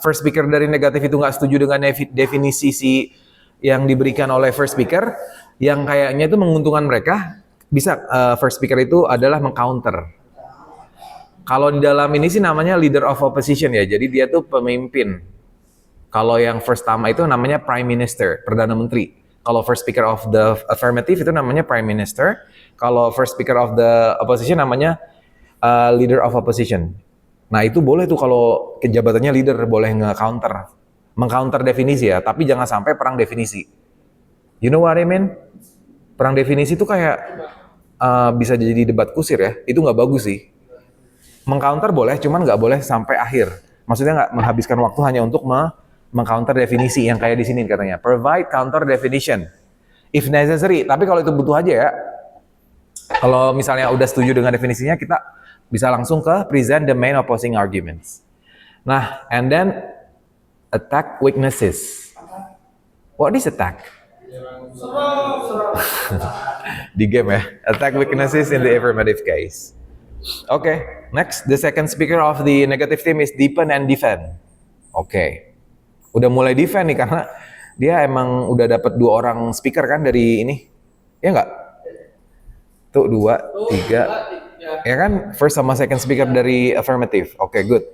first speaker dari negatif itu nggak setuju dengan definisi yang diberikan oleh first speaker, yang kayaknya itu menguntungkan mereka, bisa first speaker itu adalah mengcounter. Kalau di dalam ini sih namanya leader of opposition ya, jadi dia tuh pemimpin. Kalau yang first sama itu namanya prime minister, perdana menteri. Kalau first speaker of the affirmative itu namanya prime minister. Kalau first speaker of the opposition namanya leader of opposition. Nah itu boleh tuh kalau jabatannya leader boleh mengcounter definisi ya, tapi jangan sampai perang definisi. You know what I mean? Perang definisi itu kayak bisa jadi debat kusir ya, itu nggak bagus sih. Mengcounter boleh, cuman nggak boleh sampai akhir. Maksudnya nggak menghabiskan waktu hanya untuk mengcounter definisi yang kayak di sini katanya. Provide counter definition if necessary. Tapi kalau itu butuh aja ya. Kalau misalnya udah setuju dengan definisinya, kita bisa langsung ke present the main opposing arguments. Nah, and then attack weaknesses. What is attack? Di game ya. Attack weaknesses in the affirmative case. Okay, next, the second speaker of the negative team is deepen and defend. Oke, udah mulai defend nih karena dia emang udah dapat 2 orang speaker kan dari ini, ya nggak? Tuh 2, 3, ya kan? First sama second speaker dari affirmative. Oke, good.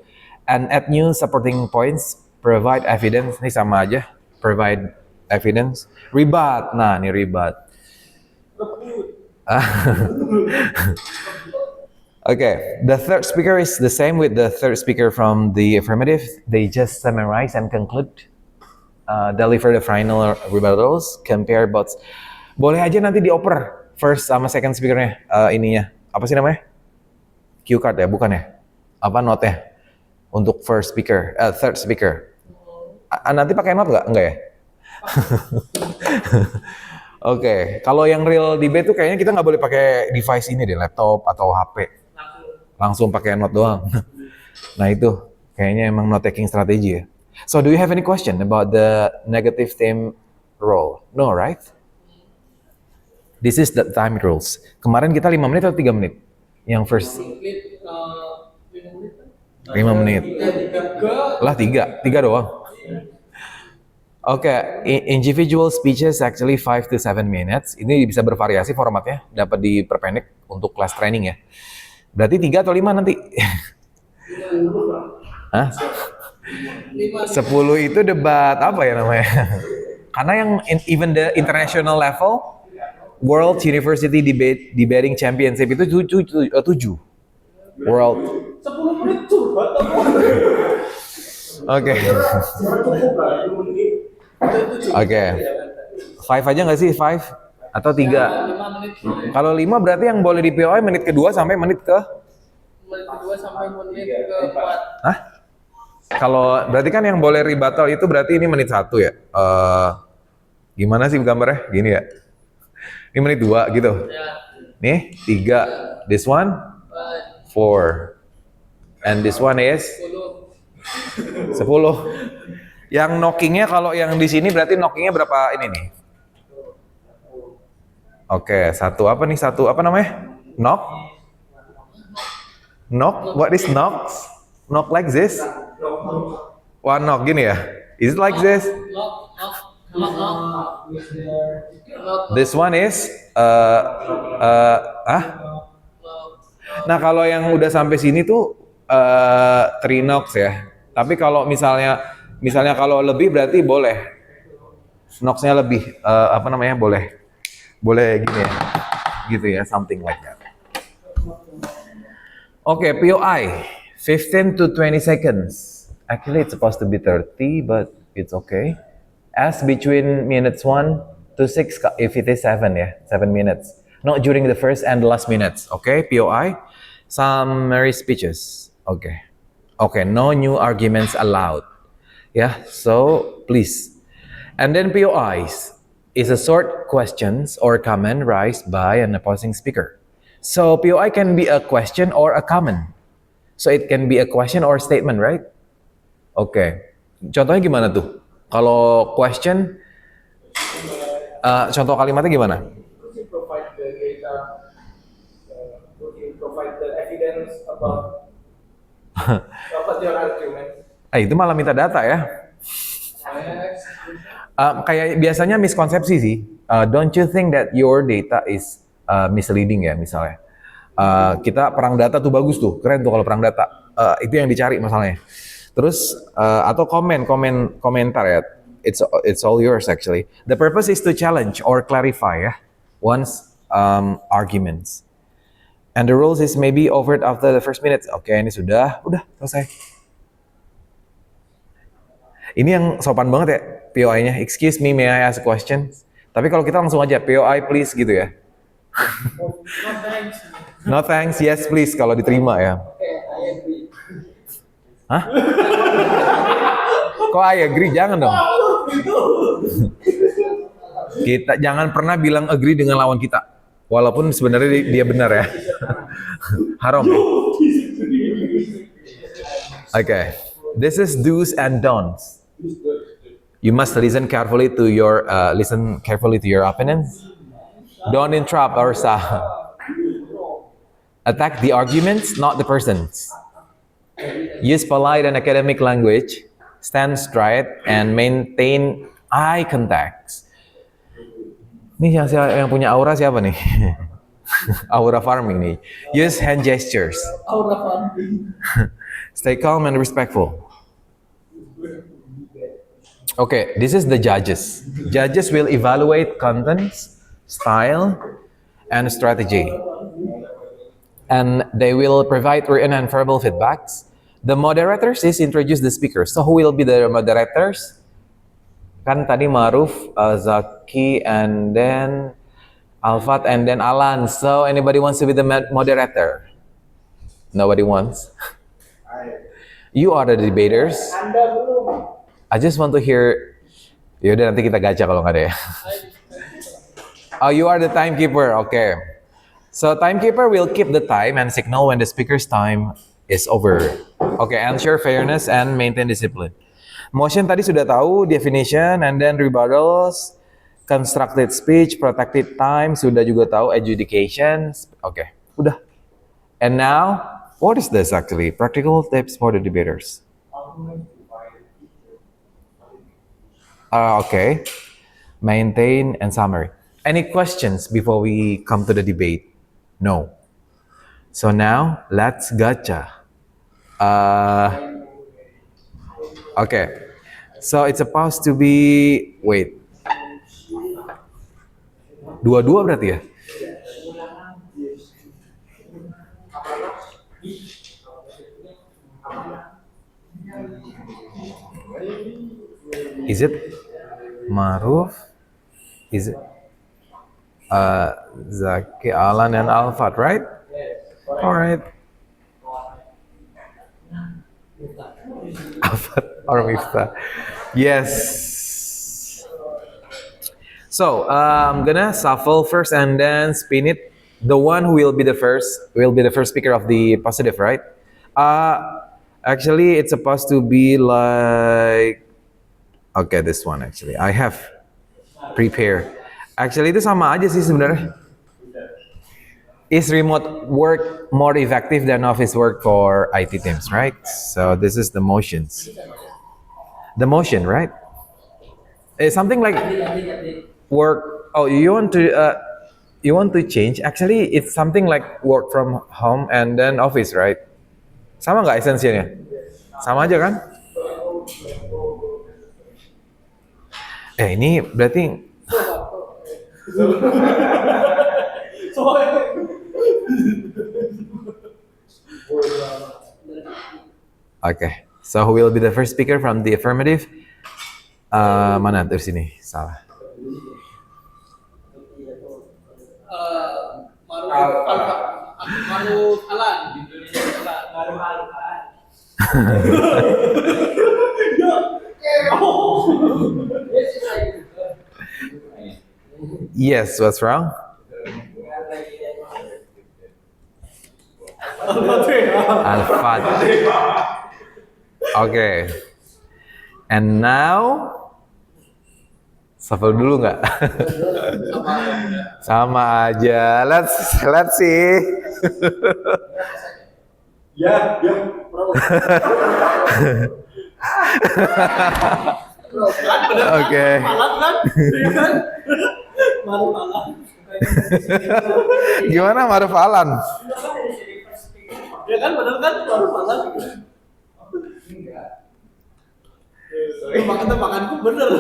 And add new supporting points, provide evidence. Ini sama aja, provide evidence. Rebut, nah ini rebut. Okay, the third speaker is the same with the third speaker from the affirmative. They just summarize and conclude, deliver the final rebuttals, compare both. Boleh aja nanti dioper first sama second speakernya, ininya. Apa sih namanya? cue card ya, bukan ya? Apa note-nya? Untuk third speaker. Nanti pakai note nggak? Enggak ya? Oke, kalau yang real debate tuh kayaknya kita nggak boleh pakai device ini deh, laptop atau HP. Langsung pakai note doang. Nah itu kayaknya emang note taking strategi ya. So do you have any question about the negative theme role? No, right? This is the time rules. Kemarin kita 5 menit atau 3 menit? Yang first 5 menit. Lah 3 doang. Oke, individual speeches actually 5 to 7 minutes. Ini bisa bervariasi formatnya, dapat diperpendek untuk kelas training ya. Berarti 3 atau 5 nanti? Hah? 10 itu debat apa ya namanya? Karena yang even the international level World University Debating Championship itu 7 World. 10 menit curhat apa? Oke. Oke. 5 aja nggak sih? 5 atau 3? 5 menit. Kalau 5 berarti yang boleh di POI menit kedua sampai menit ke? Menit kedua sampai menit keempat. Hah? Kalau berarti kan yang boleh rebuttal itu berarti ini menit 1 ya? Gimana sih gambarnya? Gini ya? Ini menit 2 gitu. Ya. Nih 3. This one 4. And this one is 10. Yang knockingnya kalau yang di sini berarti knockingnya berapa ini nih? Oke, 1 apa nih? 1 apa namanya? Knock? Knock? What is knock? Knock like this? One knock gini ya? Is it like this? This one is Nah, kalau yang udah sampai sini tuh 3 knocks ya. Tapi kalau misalnya kalau lebih berarti boleh. Knocksnya lebih boleh gini ya. Gitu ya, something like that. Oke, POI 15 to 20 seconds. Actually it's supposed to be 30 but it's okay. As between minutes 1 to 6 if it is 7 ya, 7 minutes. Not during the first and the last minutes. Okay, POI. Summary speeches. Okay. Okay, no new arguments allowed. Yeah, so please. And then POIs is a short questions or comment raised by an opposing speaker. So POI can be a question or a comment. So it can be a question or statement, right? Okay. Contohnya gimana tuh? Kalau question, contoh kalimatnya gimana? Provide the data, provide the evidence about your argument. Itu malah minta data ya. Kayak biasanya miskonsepsi sih. Don't you think that your data is misleading ya misalnya? Kita perang data tuh bagus tuh, keren tuh kalau perang data. Itu yang dicari masalahnya. Terus atau komentar ya. It's all yours actually. The purpose is to challenge or clarify ya one's arguments. And the rules is maybe over after the first minute. Oke, ini udah selesai. Ini yang sopan banget ya POI-nya. Excuse me, may I ask a question? Tapi kalau kita langsung aja POI please gitu ya. No thanks. No thanks, yes please kalau diterima ya. I agree. Hah? Kok I agree? Jangan dong. Kita jangan pernah bilang agree dengan lawan kita. Walaupun sebenarnya dia benar ya. Haram. Okay. This is do's and don'ts. You must listen carefully to your opponents. Don't interrupt or attack the arguments, not the persons. Use polite and academic language. Stand straight and maintain eye contact. Ini yang punya aura siapa nih? Aura farming nih. Use hand gestures. Aura farming. Stay calm and respectful. Okay, this is the judges. Judges will evaluate contents, style, and strategy. And they will provide written and verbal feedbacks. The moderators is introduce the speakers. So who will be the moderators? Kan tadi Maruf, Zaki, and then Alfat, and then Alan. So anybody wants to be the moderator? Nobody wants. You are the debaters. Anda belum. I just want to hear. Yaudah nanti kita gacha kalau nggak ada ya. Oh, you are the timekeeper. Okay. So timekeeper will keep the time and signal when the speaker's time is over. Okay, ensure fairness and maintain discipline. Motion tadi sudah tahu, definition, and then rebuttals, constructed speech, protected time, sudah juga tahu, adjudication. Okay, udah. And now, what is this actually? Practical tips for the debaters. Okay. Maintain and summary. Any questions before we come to the debate? No. So now, let's gacha. Okay. So it's supposed to be, wait. Dua-dua berarti ya? Is it Maruf? Is it Zaki, Alan, and Alfat, right? All right. Alfat or Miftah? Yes. So I'm gonna shuffle first and then spin it. The one who will be the first speaker of the positive, right? Actually, it's supposed to be like, okay, this one actually. I have prepared. Actually itu sama aja sih sebenarnya. Is remote work more effective than office work for IT teams, right? So this is the motions. The motion, right? It's something like work. Oh, you want to change? Actually, it's something like work from home and then office, right? Sama nggak esensinya? Sama aja kan? Ini berarti. Okay, so who will be the first speaker from the affirmative? Mana dari sini? Salah. Maruf Alan. Maruf Alan. Yes, what's wrong? Alfat. Okay. And now, shuffle dulu nggak? Sama aja. Let's see. Ya. Oke. Alan kan? Maruf Alan. Gimana Maruf Alan? Ya kan benar kan Maruf Alan. Makanku bener.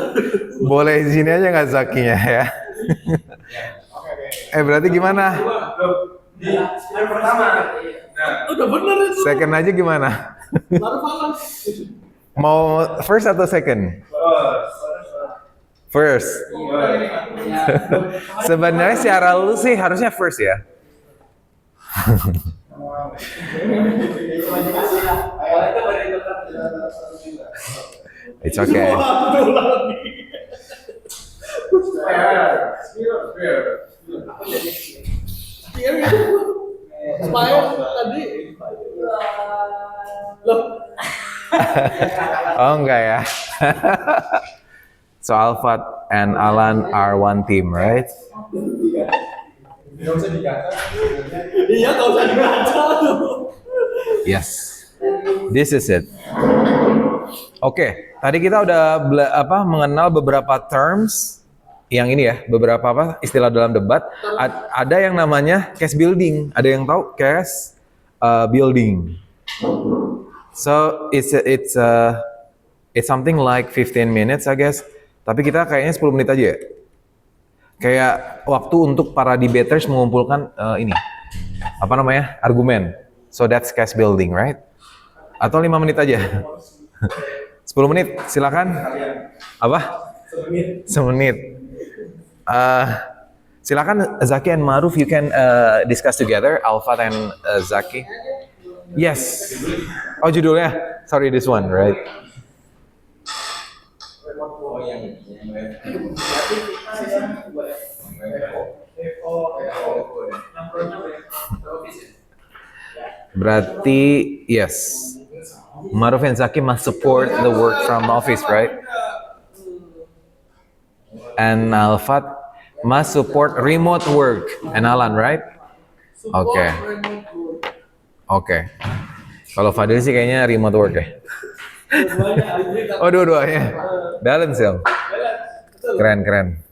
Boleh di sini aja nggak Zakinya ya? Berarti gimana? Yang pertama. Udah bener itu. Second aja gimana? Maruf Alan. Mau first atau second? First. Sebenarnya secara lu sih harusnya first ya. It's okay. Tadi. Loh. Oh enggak ya. So Alfat and Alan are one team, right? Iya, nggak usah dibaca. Yes. This is it. Oke, tadi kita udah mengenal beberapa terms yang ini ya, beberapa istilah dalam debat. Ada yang namanya case building. Ada yang tahu case building? So it's something like 15 minutes, I guess. Tapi kita kayaknya 10 menit aja ya. Kayak waktu untuk para debaters mengumpulkan argumen. So that's case building, right? Atau 5 menit aja? 10 menit, silakan. Apa? 1 menit. Silakan Zaki and Maruf, you can discuss together, Alfat and Zaki. Yes. Oh judulnya. Sorry, this one, right? Oh yang Berarti kita yang Berarti yes. Maruf and Zaki must support the work from office, right? And Alfat must support remote work. And Alan, right? Oke. Oke. Kalau Fadil sih kayaknya remote work ya. Oh dua-duanya. Balance ya. Keren.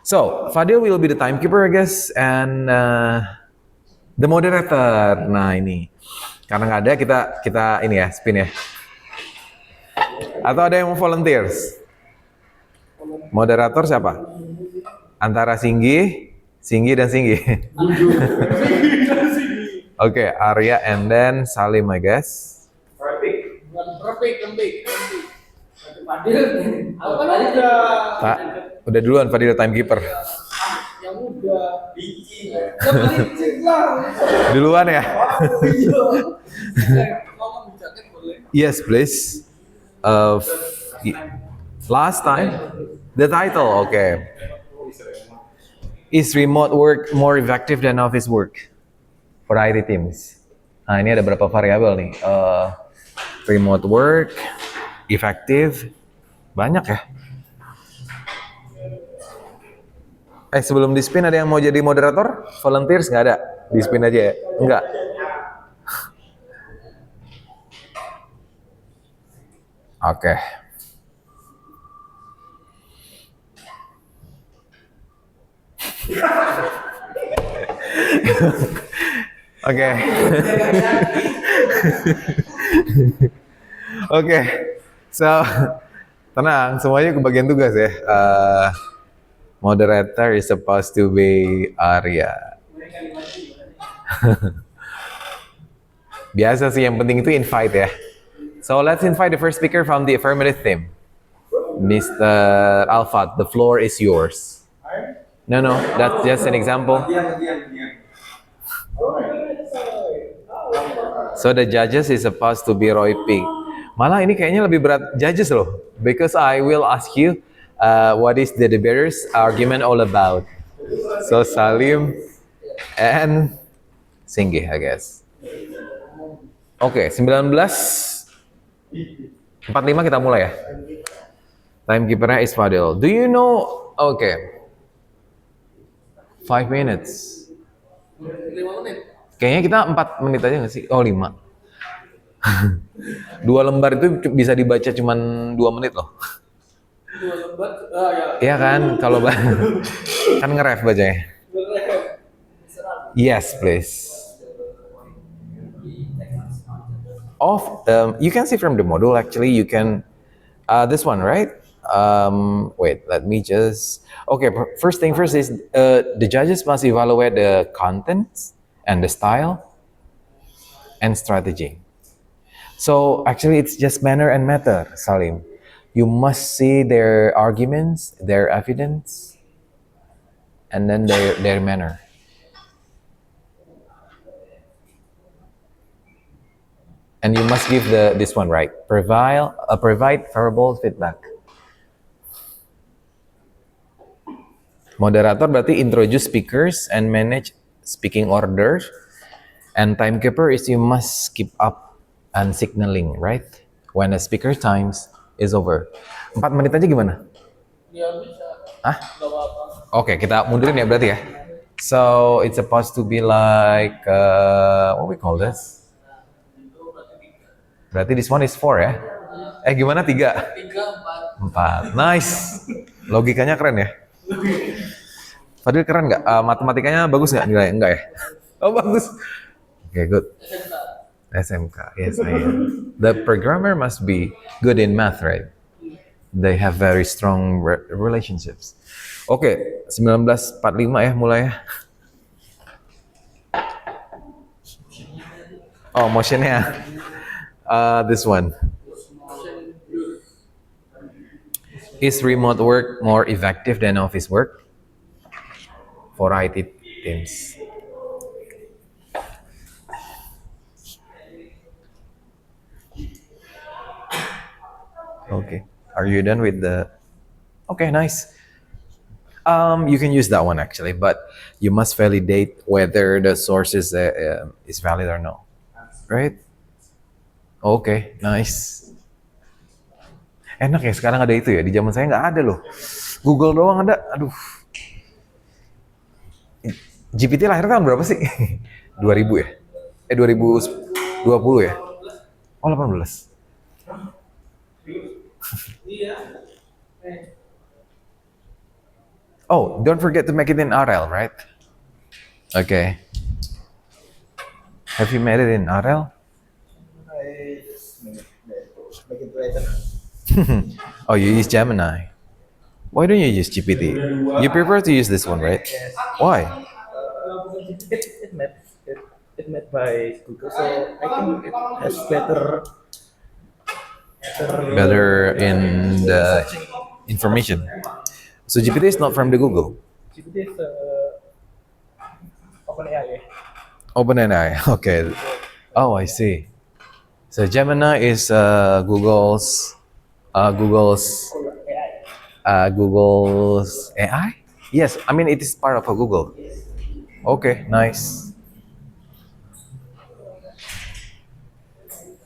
So Fadil will be the timekeeper, I guess, and the moderator. Nah ini karena nggak ada kita ini ya spin ya. Atau ada yang mau volunteers? Moderator siapa? Antara Singgi dan Singgi. Oke, Arya and then Salim, I guess. Pak, udah duluan Fadil timekeeper. yang udah Duluan ya. ngomong di jaket boleh. Yes, please. Last time, the title, okay. Is remote work more effective than office work for IT teams? Nah, ini ada beberapa variabel nih. Remote work, effective, banyak ya. Sebelum di spin ada yang mau jadi moderator? Volunteers nggak ada? Di spin aja ya? Enggak. Oke. Oke. Oke. So, tenang, semuanya kebagian tugas ya. Moderator is supposed to be Arya. Biasa sih, yang penting itu invite ya. So let's invite the first speaker from the affirmative team. Mr. Alfat, the floor is yours. No, that's just an example. So the judges is supposed to be Roy Pig. Malah ini kayaknya lebih berat judges loh, because I will ask you what is the debater's argument all about. So Salim and Singgi, I guess. Oke, 19:45 kita mulai ya. Timekeepernya is Fadil. Do you know? Oke. 5 minutes. 5 menit. Kayaknya kita 4 menit aja nggak sih? Oh 5. 2 lembar itu bisa dibaca cuman 2 menit loh. 2 lembar. Iya kan? Kalau kan nge-ref bacanya. Yes, please. You can see from the module actually you can this one, right? Wait, let me just okay, first thing first is the judges must evaluate the contents and the style and strategy. So actually it's just manner and matter, Salim. You must see their arguments, their evidence, and then their manner. And you must give this one right. Provide verbal feedback. Moderator berarti introduce speakers and manage speaking orders. And timekeeper is you must keep up and signaling, right? When the speaker times is over. 4 menit aja gimana? Ya bisa. Ah? Gak apa-apa. Oke, kita mundurin ya berarti ya. So it's supposed to be like what we call this? Berarti this one is 4 ya? Gimana 3? 3, 4. 4. Nice. Logikanya keren ya. Fadil keren nggak? Matematikanya bagus nggak nilai? Enggak ya? Oh bagus. Okay, good. SMK. Yes, I am. The programmer must be good in math, right? They have very strong relationships. Oke, 19:45 ya mulai ya. Oh, motionnya. This one. Is remote work more effective than office work for IT teams? Okay. Are you done with the? Okay, nice. You can use that one actually, but you must validate whether the source is valid or no, right? Okay, nice. Enak ya sekarang ada itu ya. Di zaman saya nggak ada loh. Google doang ada. Aduh. GPT lahir tahun berapa sih? 2000 ya? 2020 ya? Oh 18. Oh, don't forget to make it in RL, right? Okay. Have you made it in RL? I just make it later. Oh, you use Gemini. Why don't you use GPT? You prefer to use this one, right? Why? It made by Google, so I think it has Better in the information. So GPT is not from the Google. GPT is OpenAI. OpenAI. Okay. Oh, I see. So Gemini is Google's Google's AI. Yes, I mean it is part of a Google. Okay, nice.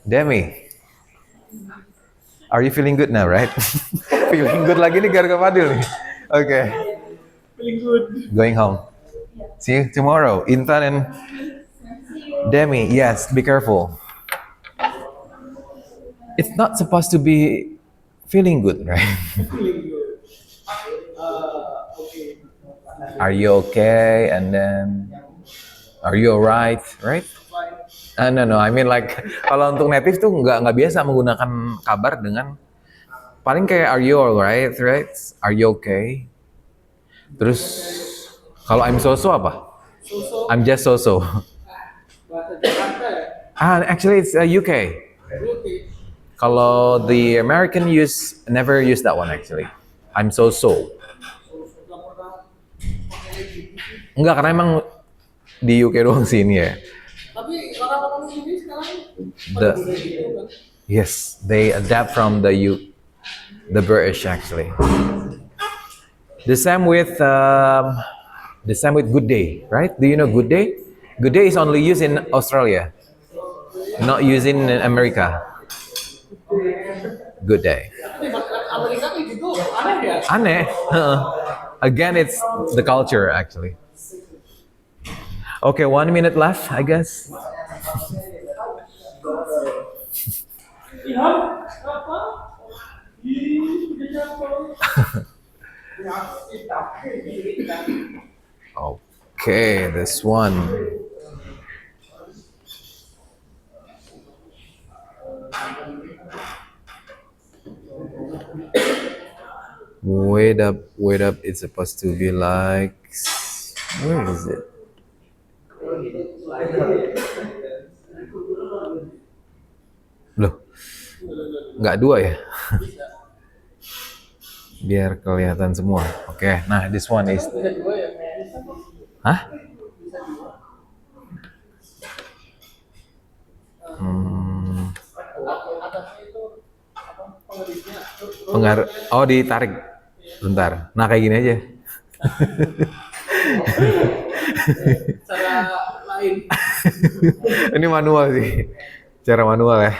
Demi, are you feeling good now, right? Feeling good lagi nih gara-gara Fadil nih. Okay. Feeling good. Going home. See you tomorrow. Intan and Demi, yes, be careful. It's not supposed to be feeling good, right? Feeling good. Okay. Are you okay? And then, are you alright? Right? No, I mean like kalau untuk native tuh nggak biasa menggunakan kabar dengan paling kayak are you alright, right? Are you okay? Terus kalau I'm so-so apa? So-so. I'm just so-so. Bahasa Jakarta ya? Actually it's UK. Okay. Kalau the American never use that one actually. I'm so-so. Enggak, karena emang di UK doang sih ini ya. Tapi orang-orang sini sekarang The- pada budaya gitu kan? Yes, they adapt from the British actually. The same with Good Day, right? Do you know Good Day? Good Day is only used in Australia, not used in America. Good Day. Tapi Amerika kayak gitu aneh ya? Aneh. Again, it's the culture actually. Okay, 1 minute left, I guess. Okay, this one. Wait up. It's supposed to be like. Where is it? Loh, nggak dua ya? Biar kelihatan semua. Oke, nah this one is. Bisa dua ya? Hah? Atasnya itu apa pengerisnya? Oh, ditarik. Bentar. Nah, kayak gini aja. Cara lain. Ini manual sih. Cara manual ya.